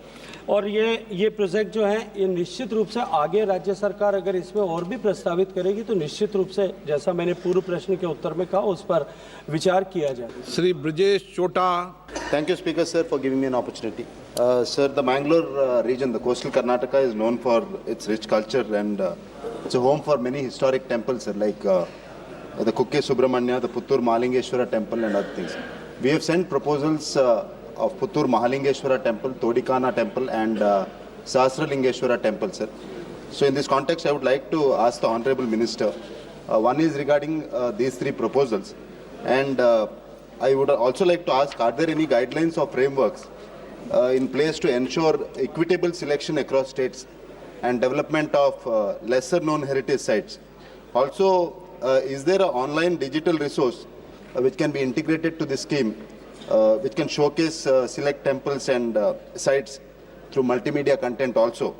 O: और ये प्रोजेक्ट जो है ये निश्चित रूप से आगे राज्य सरकार अगर इसमें और भी प्रस्तावित करेगी तो निश्चित रूप से जैसा मैंने पूर्व प्रश्न के उत्तर में कहा उस पर विचार किया जाए।
C: श्री ब्रजेश चोटा।
R: Thank you, Speaker, sir, for giving me an opportunity. Sir, the Mangalore region, the coastal Karnataka, is known for its rich culture and it's a home for many historic temples, sir, like the Kukke Subramanya, the Puttur Mahalingeshwara temple and other things. We have sent proposals of Puttur Mahalingeshwara temple, Todikana temple and Sahasralingeshwara temple, sir. So in this context, I would like to ask the Honorable Minister, one is regarding these three proposals, and I would also like to ask, are there any guidelines or frameworks in place to ensure equitable selection across states and development of lesser known heritage sites? Also, is there an online digital resource which can be integrated to this scheme, which can showcase select temples and sites through multimedia content also?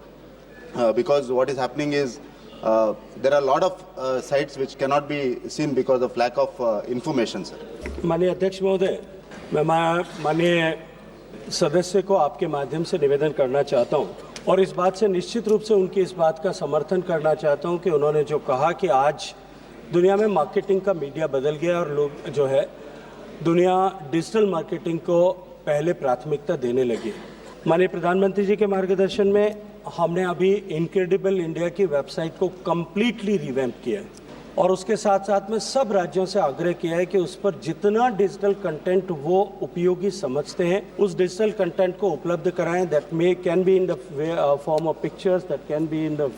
R: Because what is happening is there are a lot of sites which cannot be seen because of lack of information, sir.
O: माननीय अध्यक्ष महोदय, मैं माननीय सदस्य को आपके माध्यम से निवेदन करना चाहता हूं और इस बात से निश्चित रूप से उनकी इस बात का समर्थन करना चाहता हूं कि उन्होंने जो कहा कि आज दुनिया में मार्केटिंग का मीडिया बदल गया और लोग जो है दुनिया डिजिटल मार्केटिंग को पहले प्राथमिकता देने लगी। माननीय प्रधानमंत्री जी के मार्गदर्शन में हमने अभी इनक्रेडिबल इंडिया की वेबसाइट को कम्प्लीटली रिवैम्प किया है और उसके साथ साथ में सब राज्यों से आग्रह किया है कि उस पर जितना डिजिटल कंटेंट वो उपयोगी समझते हैं उस डिजिटल कंटेंट को उपलब्ध कराएं। That may can be in the form of pictures, that can be in the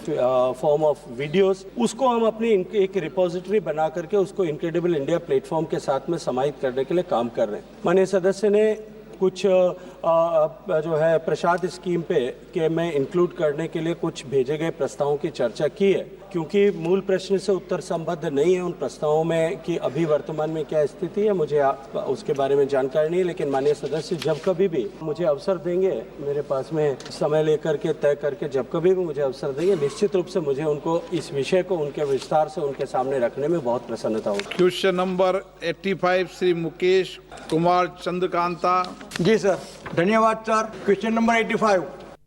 O: form of videos. उसको हम अपनी एक रिपोजिटरी बना करके उसको इनक्रेडिबल इंडिया प्लेटफॉर्म के साथ में समाहित करने के लिए काम कर रहे हैं। माननीय सदस्य ने कुछ जो है प्रसाद स्कीम पे के में इंक्लूड करने के लिए कुछ भेजे गए प्रस्तावों की चर्चा की है, क्योंकि मूल प्रश्न से उत्तर संबद्ध नहीं है उन प्रस्तावों में कि अभी वर्तमान में क्या स्थिति है, मुझे उसके बारे में जानकारी नहीं है। लेकिन माननीय सदस्य जब कभी भी मुझे अवसर देंगे, मेरे पास में समय लेकर के तय करके जब कभी भी मुझे अवसर देंगे, निश्चित रूप से मुझे उनको इस विषय को उनके विस्तार से उनके सामने रखने में बहुत प्रसन्नता होगी।
C: Question number 85 Shri Mukesh Kumar Chandrakanta.
S: जी सर, धन्यवाद सर। Question number 85।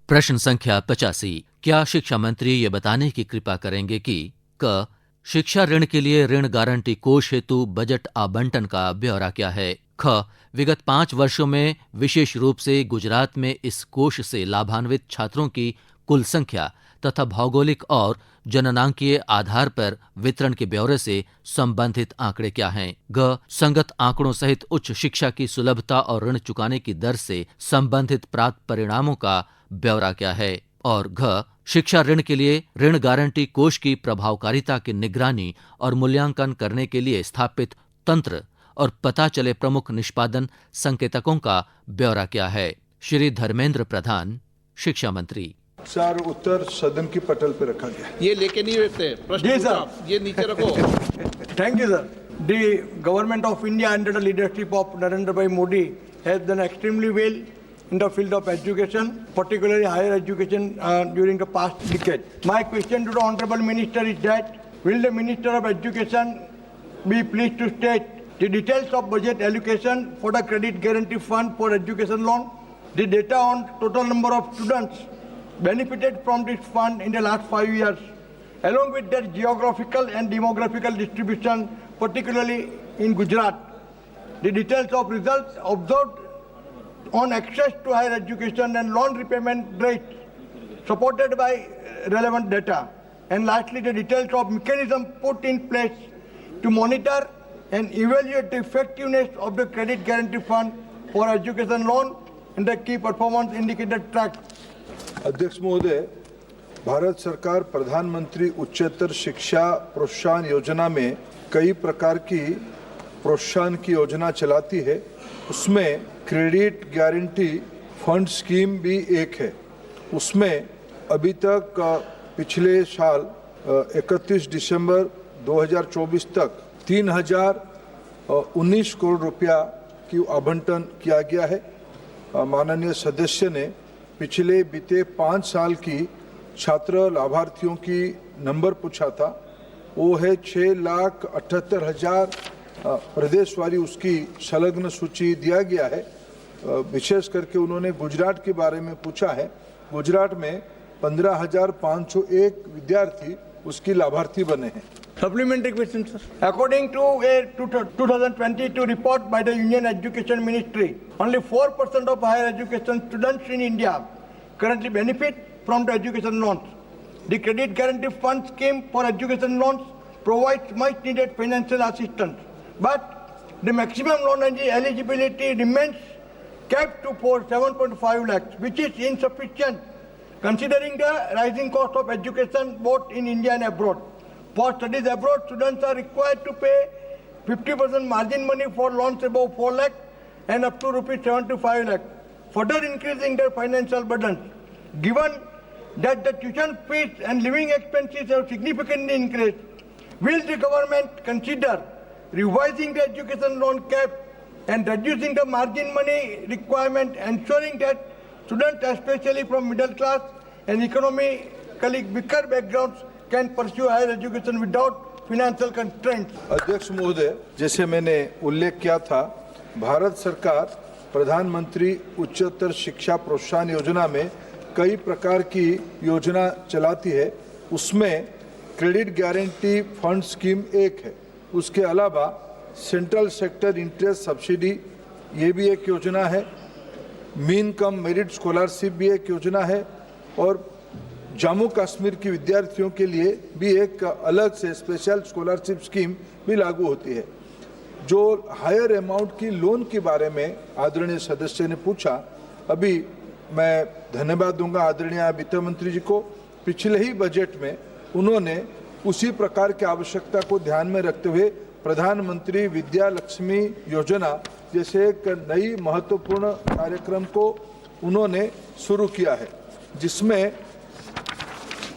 D: प्रश्न संख्या 85। क्या शिक्षा मंत्री ये बताने की कृपा करेंगे कि क शिक्षा ऋण के लिए ऋण गारंटी कोष हेतु बजट आवंटन का ब्यौरा क्या है? ख विगत 5 वर्षों में विशेष रूप से गुजरात में इस कोष से लाभान्वित छात्रों की कुल संख्या तथा भौगोलिक और जननांकीय आधार पर वितरण के ब्यौरे से संबंधित आंकड़े क्या हैं? ग संगत आंकड़ों सहित उच्च शिक्षा की सुलभता और ऋण चुकाने की दर से संबंधित प्राप्त परिणामों का ब्यौरा क्या है? और घ शिक्षा ऋण के लिए ऋण गारंटी कोष की प्रभावकारिता की निगरानी और मूल्यांकन करने के लिए स्थापित तंत्र और पता चले प्रमुख निष्पादन संकेतकों का ब्यौरा क्या है? श्री धर्मेंद्र प्रधान, शिक्षा मंत्री।
T: सर, उत्तर सदन की पटल पर रखा गया।
C: ये लेके नहीं रहते प्रश्न सर, ये नीचे रखो।
S: Thank you sir. The government of India under the leadership of Narendra Bhai Modi has done extremely well in the field of education, particularly higher education during the past decade. My question to the Honorable Minister is that, will the Minister of Education be pleased to state the details of budget allocation for the Credit Guarantee Fund for Education Loan, the data on total number of students benefited from this fund in the last 5 years, along with their geographical and demographical distribution, particularly in Gujarat, the details of results observed on access to higher education and loan repayment rates supported by relevant data, and lastly the details of mechanism put in place to monitor and evaluate the effectiveness of the credit guarantee fund for education loan and the key performance indicator track.
T: अध्यक्ष महोदय, भारत सरकार प्रधानमंत्री उच्चतर शिक्षा प्रोत्साहन योजना में कई प्रकार की प्रोत्साहन की योजना चलाती है, उसमें क्रेडिट गारंटी फंड स्कीम भी एक है। उसमें अभी तक पिछले साल 31 दिसंबर 2024 तक 3019 करोड़ रुपया की आवंटन किया गया है। माननीय सदस्य ने पिछले बीते 5 साल की छात्र लाभार्थियों की नंबर पूछा था, वो है 6,78,000 प्रदेशवारी उसकी संलग्न सूची दिया गया है। विशेष करके उन्होंने गुजरात के बारे में पूछा है। गुजरात में 15,501 विद्यार्थी उसकी लाभार्थी बने हैं।
S: Supplementary question, sir. According to a 2022 report by the Union Education Ministry, only 4% of higher education students in India currently benefit from the education loans. The Credit Guarantee Fund scheme for education loans provides much needed financial assistance, but the maximum loan eligibility remains capped to 7.5 lakhs, which is insufficient considering the rising cost of education both in India and abroad. For studies abroad, students are required to pay 50% margin money for loans above 4 lakh and up to rupees 75 lakh, further increasing their financial burdens. Given that the tuition fees and living expenses have significantly increased, will the government consider revising the education loan cap and reducing the margin money requirement, ensuring that students, especially from middle class and economically weaker backgrounds, can pursue higher education without financial constraints?
T: अध्यक्ष महोदय, जैसे मैंने उल्लेख किया था, भारत सरकार प्रधानमंत्री उच्चतर शिक्षा प्रोत्साहन योजना में कई प्रकार की योजना चलाती है। उसमें क्रेडिट गारंटी फंड स्कीम एक है। उसके अलावा सेंट्रल सेक्टर इंटरेस्ट सब्सिडी ये भी एक योजना है। मीन कम मेरिट स्कॉलरशिप भी एक योजना है और जम्मू कश्मीर के विद्यार्थियों के लिए भी एक अलग से स्पेशल स्कॉलरशिप स्कीम भी लागू होती है। जो हायर अमाउंट की लोन के बारे में आदरणीय सदस्य ने पूछा, अभी मैं धन्यवाद दूंगा आदरणीय वित्त मंत्री जी को। पिछले ही बजट में उन्होंने उसी प्रकार की आवश्यकता को ध्यान में रखते हुए प्रधानमंत्री विद्या लक्ष्मी योजना जैसे एक नई महत्वपूर्ण कार्यक्रम को उन्होंने शुरू किया है, जिसमें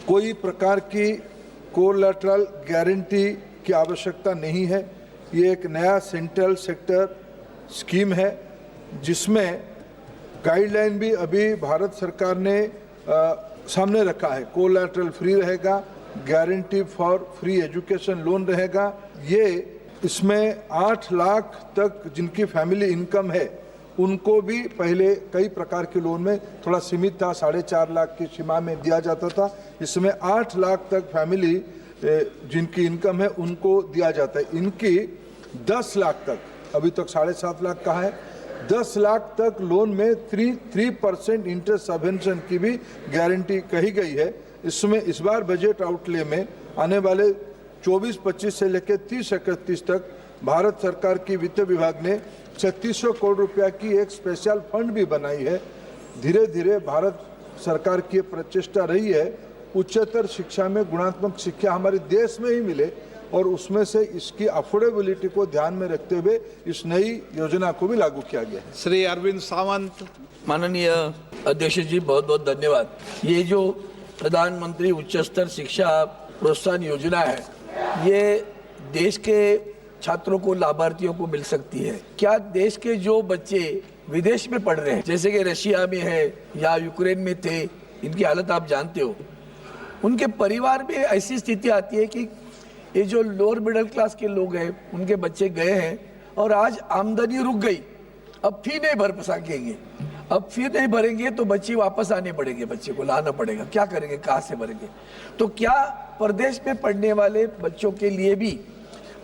T: कोई प्रकार की कोलैटरल गारंटी की आवश्यकता नहीं है। ये एक नया सेंट्रल सेक्टर स्कीम है जिसमें गाइडलाइन भी अभी भारत सरकार ने सामने रखा है। कोलैटरल फ्री रहेगा, guarantee for free education loan रहेगा। ये इसमें 8 लाख तक जिनकी फैमिली इनकम है उनको भी पहले कई प्रकार के लोन में थोड़ा सीमित था, 4.5 लाख की सीमा में दिया जाता था। इसमें 8 लाख तक फैमिली जिनकी इनकम है उनको दिया जाता है। इनकी 10 लाख तक, अभी तक 7.5 लाख कहा है, 10 लाख तक लोन में 3% इंटरेस्ट सबवेंशन की भी गारंटी कही गई है। इसमें इस बार बजट आउटले में आने वाले 24-25 से लेकर 30-31 तक भारत सरकार की वित्त विभाग ने 3600 करोड़ रुपया की एक स्पेशल फंड भी बनाई है। धीरे धीरे भारत सरकार की प्रचेष्टा रही है उच्चतर शिक्षा में गुणात्मक शिक्षा हमारे देश में ही मिले और उसमें से इसकी अफोर्डेबिलिटी को ध्यान में रखते हुए इस नई योजना को भी लागू किया गया है।
C: श्री अरविंद सावंत।
U: माननीय अध्यक्ष जी, बहुत बहुत धन्यवाद। ये जो प्रधानमंत्री उच्च स्तर शिक्षा प्रोत्साहन योजना है, ये देश के छात्रों को, लाभार्थियों को मिल सकती है। क्या देश के जो बच्चे विदेश में पढ़ रहे हैं, जैसे कि रशिया में है या यूक्रेन में थे, इनकी हालत आप जानते हो, उनके परिवार में ऐसी स्थिति आती है कि ये जो लोअर मिडिल क्लास के लोग हैं, उनके बच्चे गए हैं और आज आमदनी रुक गई, अब फी नहीं भर सकेंगे। अब फिर नहीं भरेंगे तो बच्चे वापस आने पड़ेंगे, बच्चे को लाना पड़ेगा। क्या करेंगे, कहाँ से भरेंगे? तो क्या प्रदेश में पढ़ने वाले बच्चों के लिए भी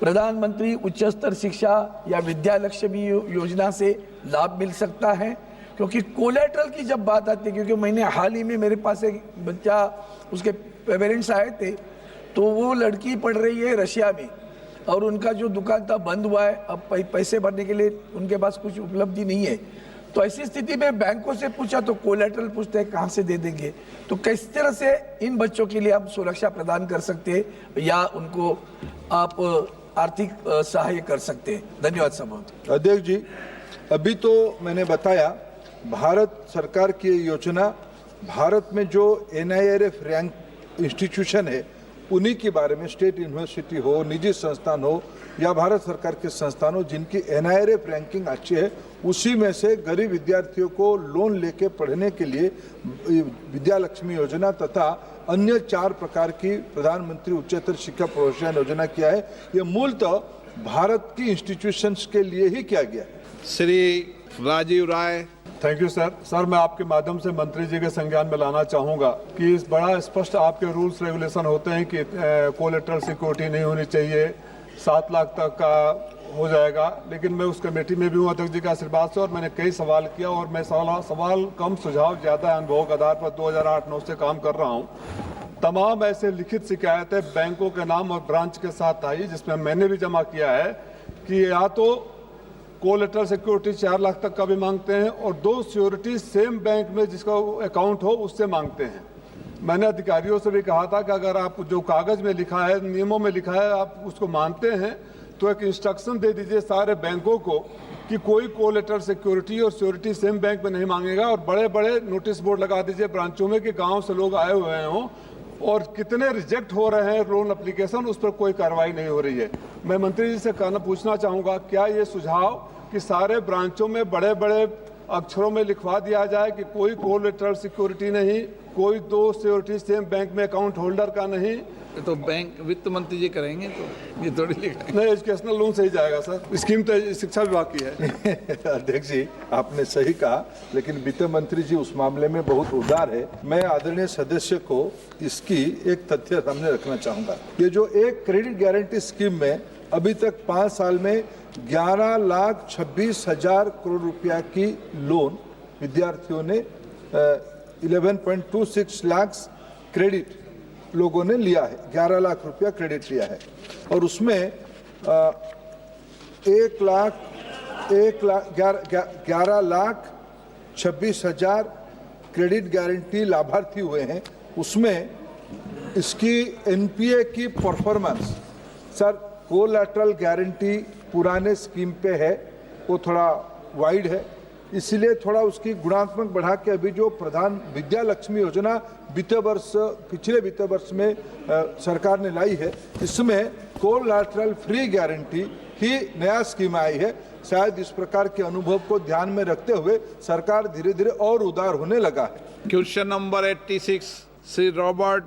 U: प्रधानमंत्री उच्च स्तर शिक्षा या विद्या लक्ष्मी योजना से लाभ मिल सकता है? क्योंकि कोलेट्रल की जब बात आती है, क्योंकि मैंने हाल ही में मेरे पास एक बच्चा, उसके पेरेंट्स आए थे, तो वो लड़की पढ़ रही है रशिया में और उनका जो दुकान था बंद हुआ है। अब पैसे भरने के लिए उनके पास कुछ उपलब्धि नहीं है। तो ऐसी स्थिति में बैंकों से पूछा तो कोलेट्रल पूछते हैं कहाँ से दे देंगे। तो किस तरह से इन बच्चों के लिए आप सुरक्षा प्रदान कर सकते हैं या उनको आप आर्थिक सहाय कर सकते हैं। धन्यवाद सभापति।
T: अध्यक्ष जी, अभी तो मैंने बताया भारत सरकार की ये योजना भारत में जो NIRF रैंक इंस्टीट्यूशन है उन्हीं के बारे में, स्टेट यूनिवर्सिटी हो, निजी संस्थान हो या भारत सरकार के संस्थान हो जिनकी NIRF रैंकिंग अच्छी है, उसी में से गरीब विद्यार्थियों को लोन लेके पढ़ने के लिए विद्या लक्ष्मी योजना तथा अन्य 4 प्रकार की प्रधानमंत्री उच्चतर शिक्षा प्रोत्साहन योजना किया है। ये मूलतः भारत की इंस्टीट्यूशंस के लिए ही किया गया है।
C: Shri Rajiv Rai.
A: Thank you sir. Sir, मैं आपके माध्यम से मंत्री जी के संज्ञान में लाना चाहूँगा कि इस बड़ा स्पष्ट आपके रूल्स रेगुलेशन होते हैं कि कोलेटरल सिक्योरिटी नहीं होनी चाहिए, 7 लाख तक का हो जाएगा, लेकिन मैं उस कमेटी में भी हूँ अध्यक्ष जी के आशीर्वाद से और मैंने कई सवाल किया और मैं सवाल कम सुझाव ज़्यादा अनुभव के आधार पर 2008-9 से काम कर रहा हूँ। तमाम ऐसे लिखित शिकायतें बैंकों के नाम और ब्रांच के साथ आई जिसमें मैंने भी जमा किया है कि या तो कोलेटरल सिक्योरिटी 4 लाख तक का भी मांगते हैं और 2 सिक्योरिटी सेम बैंक में जिसका अकाउंट हो उससे मांगते हैं। मैंने अधिकारियों से भी कहा था कि अगर आप जो कागज में लिखा है, नियमों में लिखा है, आप उसको मानते हैं तो एक इंस्ट्रक्शन दे दीजिए सारे बैंकों को कि कोई कोलेटरल सिक्योरिटी और सिक्योरिटी सेम बैंक में नहीं मांगेगा और बड़े बड़े नोटिस बोर्ड लगा दीजिए ब्रांचों में कि गाँव से लोग आए हुए हों और कितने रिजेक्ट हो रहे हैं लोन एप्लीकेशन, उस पर कोई कार्रवाई नहीं हो रही है। मैं मंत्री जी से पूछना चाहूँगा, क्या ये सुझाव कि सारे ब्रांचों में बड़े बड़े अक्षरों में लिखवा दिया जाए कि कोई कोलेटरल सिक्योरिटी नहीं, कोई 2 सिक्योरिटी सेम बैंक में अकाउंट होल्डर का नहीं?
C: तो बैंक वित्त मंत्री जी करेंगे तो ये थोड़ी लिखेंगे।
A: नहीं, एजुकेशनल लोन सही जाएगा सर, स्कीम तो शिक्षा विभाग की है।
T: अध्यक्ष जी, आपने सही कहा, लेकिन वित्त मंत्री जी उस मामले में बहुत उदार है। मैं आदरणीय सदस्य को इसकी एक तथ्य सामने रखना चाहूंगा। ये जो एक क्रेडिट गारंटी स्कीम में अभी तक 5 साल में 11,26,000 करोड़ रुपया की लोन विद्यार्थियों ने 11.26 लाख क्रेडिट लोगों ने लिया है, 11 लाख रुपया क्रेडिट लिया है और उसमें 11,26,000 क्रेडिट गारंटी लाभार्थी हुए हैं। उसमें इसकी NPA की परफॉर्मेंस, सर कोलैटरल गारंटी पुराने स्कीम पे है, वो थोड़ा वाइड है, इसलिए थोड़ा उसकी गुणात्मक बढ़ा के अभी जो प्रधान विद्या लक्ष्मी योजना पिछले वित्त वर्ष में सरकार ने लाई है, इसमें कोलैटरल फ्री गारंटी ही नया स्कीम आई है। शायद इस प्रकार के अनुभव को ध्यान में रखते हुए सरकार धीरे धीरे और उदार होने लगा है।
C: Question number 86 Shri Robert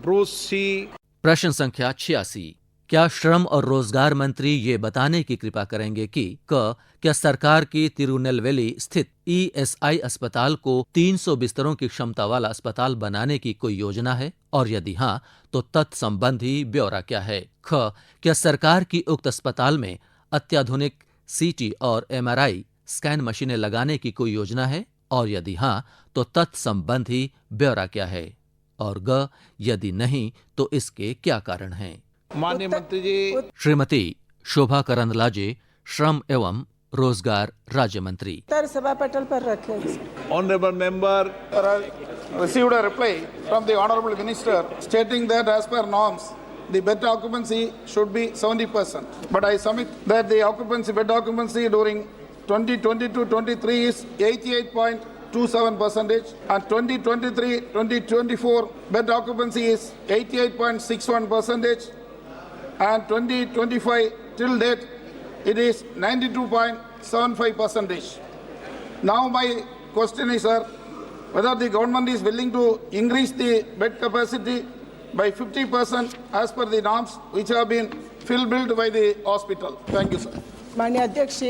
C: Bruce C.
D: प्रश्न संख्या 86। क्या श्रम और रोजगार मंत्री ये बताने की कृपा करेंगे कि क्या सरकार की तिरुनेलवेली स्थित ESI अस्पताल को 300 बिस्तरों की क्षमता वाला अस्पताल बनाने की कोई योजना है और यदि हाँ तो तत्संबंधी ब्यौरा क्या है? क्या सरकार की उक्त अस्पताल में अत्याधुनिक CT और MRI स्कैन मशीनें लगाने की कोई योजना है और यदि हाँ तो तत्संबंधी ब्यौरा क्या है? और यदि नहीं तो इसके क्या कारण हैं?
C: माननीय मंत्री जी।
D: श्रीमती शोभा करंदलाजे, श्रम एवं रोजगार राज्य मंत्री।
V: सभा पटल पर रखे।
C: Honourable member
W: received a reply from the honorable minister stating that as per norms the bed occupancy should be 70%, but I submit that the bed occupancy during 2022-23 is 88.27% and 2023-2024 bed occupancy is 88.61%. And 2025 till date it is 92.75%. Now my question is, sir, whether the government is willing to increase the bed capacity by 50% as per the norms which have been built by the hospital. Thank you, sir.
V: माननीय अध्यक्ष,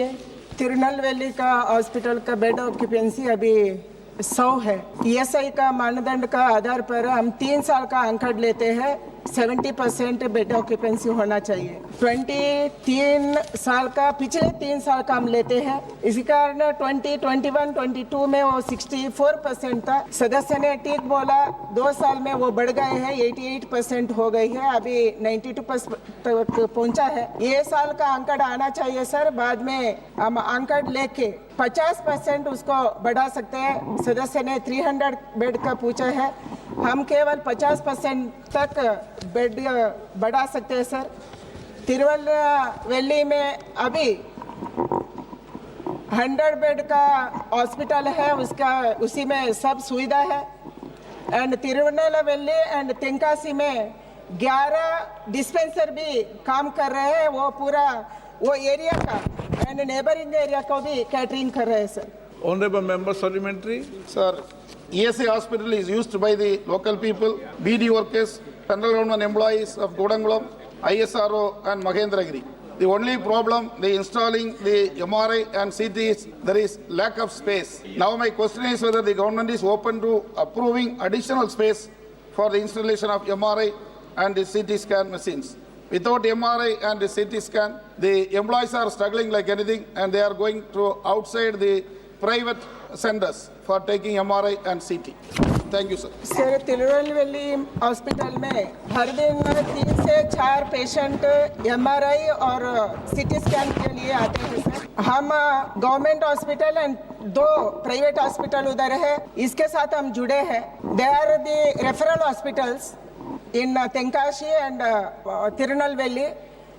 V: तिरुनेलवेली का हॉस्पिटल का बेड ऑक्यूपेंसी अभी 100 है। ESI का मानदंड का आधार पर हम 3 साल का अंकड़ लेते हैं, 70% बेड ऑक्यूपेंसी होना चाहिए। 23 साल का, पिछले 3 साल का हम लेते हैं, इसी कारण 2021-22 में वो 64% था। सदस्य ने ठीक बोला, 2 साल में वो बढ़ गए हैं, 88% हो गई है, अभी 92% तक पहुंचा है। ये साल का अंकड़ आना चाहिए सर, बाद में हम अंकड़ लेके 50% उसको बढ़ा सकते हैं। सदस्य ने 300 बेड का पूछा है, हम केवल 50% तक बेड बढ़ा सकते हैं सर। तिरुवल्लवेली में अभी 100 बेड का हॉस्पिटल है, उसी में सब सुविधा है। एंड तिरुवल्लवेली एंड तेंकासी में 11 डिस्पेंसर भी काम कर रहे हैं, वो पूरा वो एरिया का एंड नेबरिंग एरिया को भी कैटरिंग कर रहे हैं sir.
C: Honorable member supplementary.
W: Sir, ESI hospital is used by the local people, BD workers, federal government employees of Godangulam, ISRO and Mahendragiri. The only problem, they installing the MRI and CT is there is lack of space. Now my question is whether the government is open to approving additional space for the installation of MRI and the CT scan machines. Without MRI and the CT scan, the employees are struggling like anything and they are going to outside the private centers for taking MRI and CT. Thank you, sir.
V: Sir, Tirunelveli hospital में हर दिन 3 से 4 पेशेंट MRI और CT स्कैन के लिए आते हैं सर। हम government hospital and 2 private hospital उधर है, इसके साथ हम जुड़े हैं। They are the referral hospitals in Tenkasi and Tirunelveli.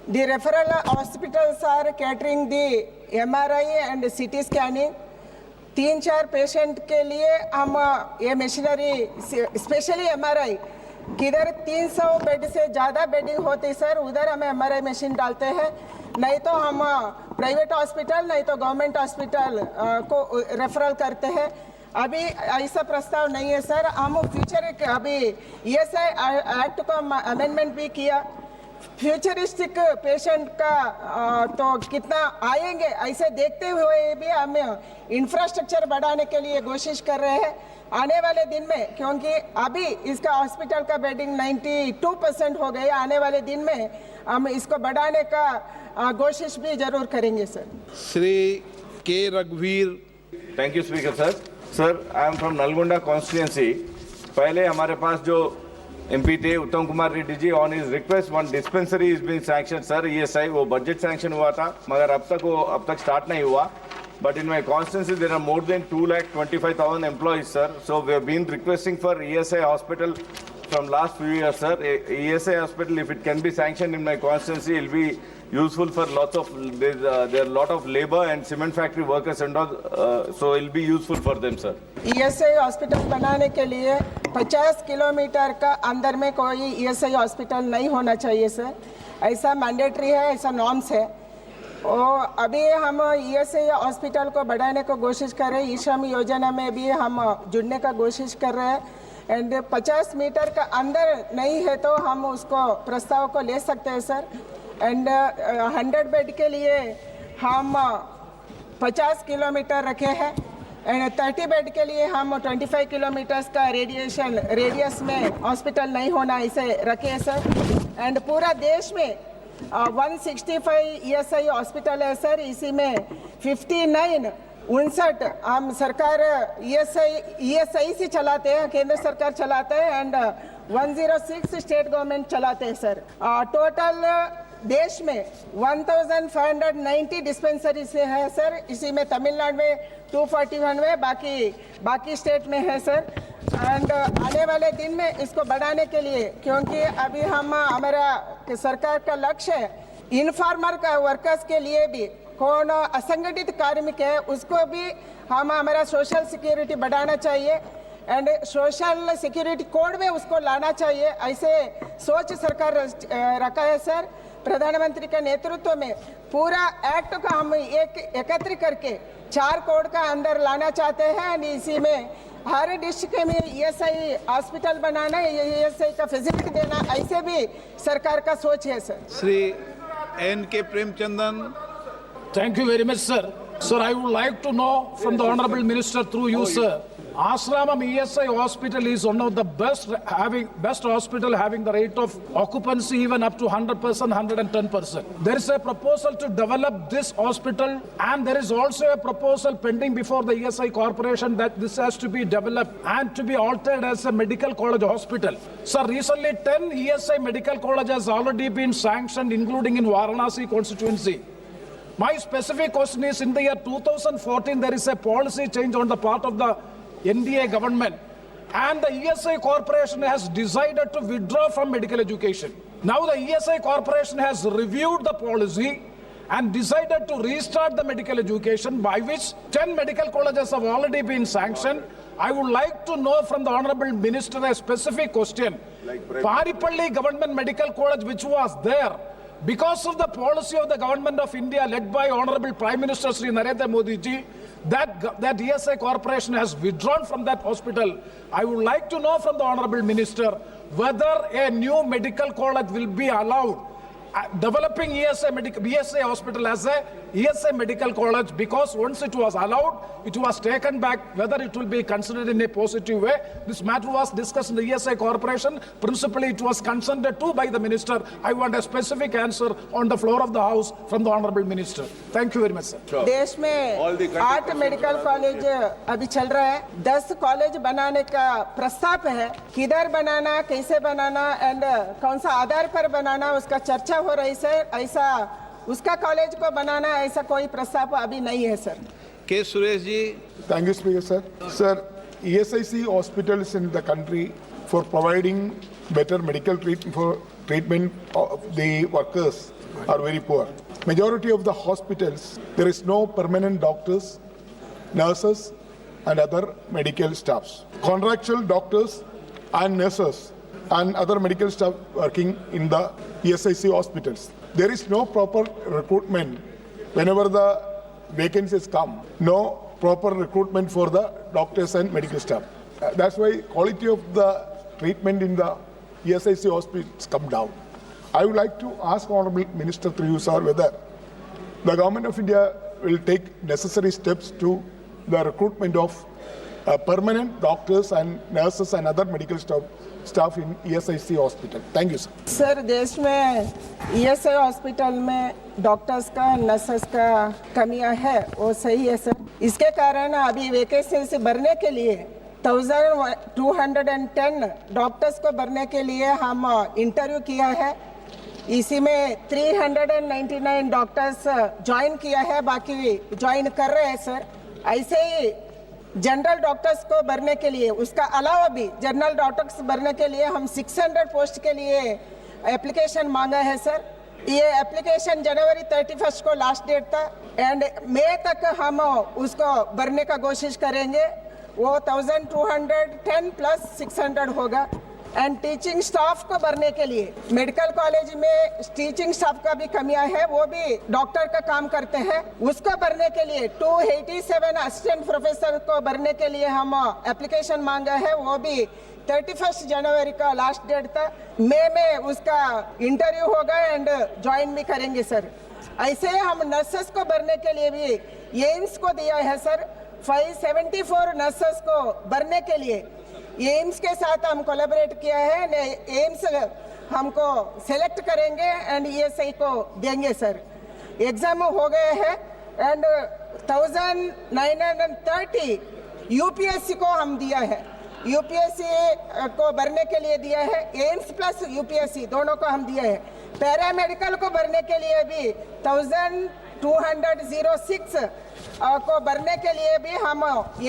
V: The referral hospitals are catering the MRI and CT scanning. 3-4 patient के लिए हम ये मशीनरी स्पेशली MRI किधर 300 बेड से ज़्यादा बेडिंग होती सर, उधर हम MRI मशीन डालते हैं। नहीं तो हम प्राइवेट हॉस्पिटल नहीं तो गवर्नमेंट हॉस्पिटल को रेफरल करते हैं। अभी ऐसा प्रस्ताव नहीं है सर। हम फ्यूचर अभी ESI एक्ट को अमेंडमेंट भी किया, फ्यूचरिस्टिक पेशेंट का तो कितना आएंगे ऐसे देखते हुए भी हम इंफ्रास्ट्रक्चर बढ़ाने के लिए कोशिश कर रहे हैं आने वाले दिन में, क्योंकि अभी इसका हॉस्पिटल का बेडिंग 92% हो गई। आने वाले दिन में हम इसको बढ़ाने का कोशिश भी जरूर करेंगे सर।
C: श्री के रघुवीर।
B: Thank you speaker sir. Sir, I am from Nalgonda constituency. पहले हमारे पास जो MP थे Uttam Kumar Reddy ji, on his request 1 dispensary is being sanction sir, ESI वो बजट सैंक्शन हुआ था मगर अब तक स्टार्ट नहीं हुआ। But in my constituency there are more than 2,25,000 employees sir, so we have been requesting for ESI hospital from last few years sir. ESI hospital, if it can be sanctioned in my constituency, it will be useful for lots of there are a lot of labor and cement factory workers and all, so it will be useful for them sir.
V: ESI hospital बनाने के लिए 50 किलोमीटर का अंदर में कोई ESI हॉस्पिटल नहीं होना चाहिए सर, ऐसा मैंडेटरी है, ऐसा नॉर्म्स है। और अभी हम ESI हॉस्पिटल को बढ़ाने को कोशिश कर रहे हैं, ईश्रम योजना में भी हम जुड़ने का कोशिश कर रहे हैं। एंड 50 मीटर का अंदर नहीं है तो हम उसको प्रस्ताव को ले सकते हैं सर। एंड 100 बेड के लिए हम 50 किलोमीटर रखे हैं एंड 30 बेड के लिए हम 25 किलोमीटर्स का रेडियस में हॉस्पिटल नहीं होना ऐसे रखे हैं सर। एंड पूरा देश में 165 ESI हॉस्पिटल है सर, इसी में 59 हम सरकार ESI से चलाते हैं, केंद्र सरकार चलाते हैं एंड 106 स्टेट गवर्नमेंट चलाते हैं सर। टोटल देश में 1590 डिस्पेंसरी से है सर, इसी में तमिलनाडु में 241 में, बाकी स्टेट में है सर। एंड आने वाले दिन में इसको बढ़ाने के लिए, क्योंकि अभी हमारा सरकार का लक्ष्य है इनफार्मर का वर्कर्स के लिए भी कौन असंगठित कार्मिक है उसको भी हम हमारा सोशल सिक्योरिटी बढ़ाना चाहिए एंड सोशल सिक्योरिटी कोड में उसको लाना चाहिए, ऐसे सोच सरकार रखा है सर। प्रधानमंत्री के नेतृत्व में पूरा एक्ट का हम एकत्रित करके 4 कोड का अंदर लाना चाहते हैं एंड इसी में हर डिस्ट्रिक्ट में ESI हॉस्पिटल बनाना, ESI का फैसिलिटी देना, ऐसे भी सरकार का सोच है sir.
C: Shri N.K. Premchandan.
F: Thank you very much, sir. Sir, I would like to know from the Honorable Minister through you, sir. Ashramam ESI Hospital is one of the best hospital having the rate of occupancy even up to 100%, 110%. There is a proposal to develop this hospital and there is also a proposal pending before the ESI Corporation that this has to be developed and to be altered as a medical college hospital. Sir, recently 10 ESI medical colleges has already been sanctioned, including in Varanasi constituency. My specific question is, in the year 2014, there is a policy change on the part of the NDA government, and the ESI Corporation has decided to withdraw from medical education. Now the ESI Corporation has reviewed the policy and decided to restart the medical education, by which 10 medical colleges have already been sanctioned. I would like to know from the Honorable Minister a specific question. Paripalli Government Medical College, which was there, because of the policy of the Government of India led by Honorable Prime Minister Sri Narendra Modi ji, that ESI Corporation has withdrawn from that hospital. I would like to know from the Honorable Minister whether a new medical college will be allowed, developing ESI hospital as a ESI medical college, because once it was allowed, it was taken back. Whether it will be considered in a positive way, this matter was discussed in the ESI Corporation. Principally, it was consented to by the Minister. I want a specific answer on the floor of the House from the Honorable Minister. Thank you very much, sir.
V: देश में 8 मेडिकल कॉलेज अभी चल रहा है, 10 कॉलेज बनाने का प्रस्ताव है. किधर बनाना, कैसे बनाना एंड कौन सा आधार पर बनाना, उसका चर्चा हो रही है. ऐसा उसका कॉलेज को बनाना ऐसा कोई प्रस्ताव अभी नहीं है सर.
C: के Suresh ji.
G: Thank you, Speaker, sir. Sir, ESIC hospitals in the country for providing better medical treatment of the workers are very poor. Majority of the hospitals, there is no permanent doctors, nurses, and other medical staffs. Contractual doctors and nurses and other medical staff working in the ESIC hospitals. There is no proper recruitment whenever the vacancies come. No proper recruitment for the doctors and medical staff. That's why quality of the treatment in the ESIC hospitals come down. I would like to ask Honorable Minister through you, sir, whether the Government of India will take necessary steps to the recruitment of permanent doctors and nurses and other medical staff in ESIC hospital. Thank you, sir.
V: Sir, देश में ESI हॉस्पिटल में डॉक्टर्स का, नर्सेस का कमियां है, वो सही है सर. इसके कारण अभी वैकेंसी भरने के लिए 1210 डॉक्टर्स को भरने के लिए हम इंटरव्यू किया है. इसी में 399 डॉक्टर्स ज्वाइन किया है, बाकी ज्वाइन कर रहे हैं सर. ऐसे ही जनरल डॉक्टर्स को भरने के लिए, उसका अलावा भी जनरल डॉक्टर्स भरने के लिए हम 600 पोस्ट के लिए एप्लीकेशन मांगा है सर. ये एप्लीकेशन जनवरी 31 को लास्ट डेट था एंड मई तक हम उसको भरने का कोशिश करेंगे. वो 1210 प्लस 600 होगा. एंड टीचिंग स्टाफ को भरने के लिए मेडिकल कॉलेज में टीचिंग स्टाफ का भी कमियां है, वो भी डॉक्टर का काम करते हैं. उसको भरने के लिए 287 असिस्टेंट प्रोफेसर को भरने के लिए हम एप्लीकेशन मांगा है. वो भी 31 जनवरी का लास्ट डेट था. मई में उसका इंटरव्यू होगा एंड ज्वाइन भी करेंगे सर. ऐसे हम नर्सेस को भरने के लिए भी एम्स को दिया है सर. 574 नर्सेस को भरने के लिए एम्स के साथ हम कोलैबोरेट किया है. एम्स हमको सेलेक्ट करेंगे एंड ESI को देंगे सर. एग्जाम हो गए हैं एंड 1930 UPSC को हम दिया है. UPSC को भरने के लिए दिया है. एम्स प्लस UPSC दोनों को हम दिया है. पैरामेडिकल को भरने के लिए भी 1206 को भरने के लिए भी हम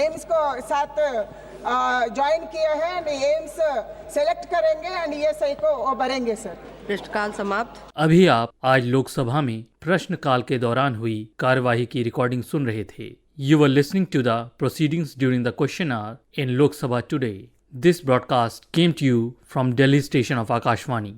V: एम्स को साथ ज्वाइन किया है. एम्स सेलेक्ट करेंगे एंड ESI को वो भरेंगे सर.
I: प्रश्नकाल समाप्त.
J: अभी आप आज लोकसभा में प्रश्नकाल के दौरान हुई कार्यवाही की रिकॉर्डिंग सुन रहे थे. You were listening to the proceedings during the question hour in Lok Sabha today. This broadcast came to you from Delhi station of Akashvani.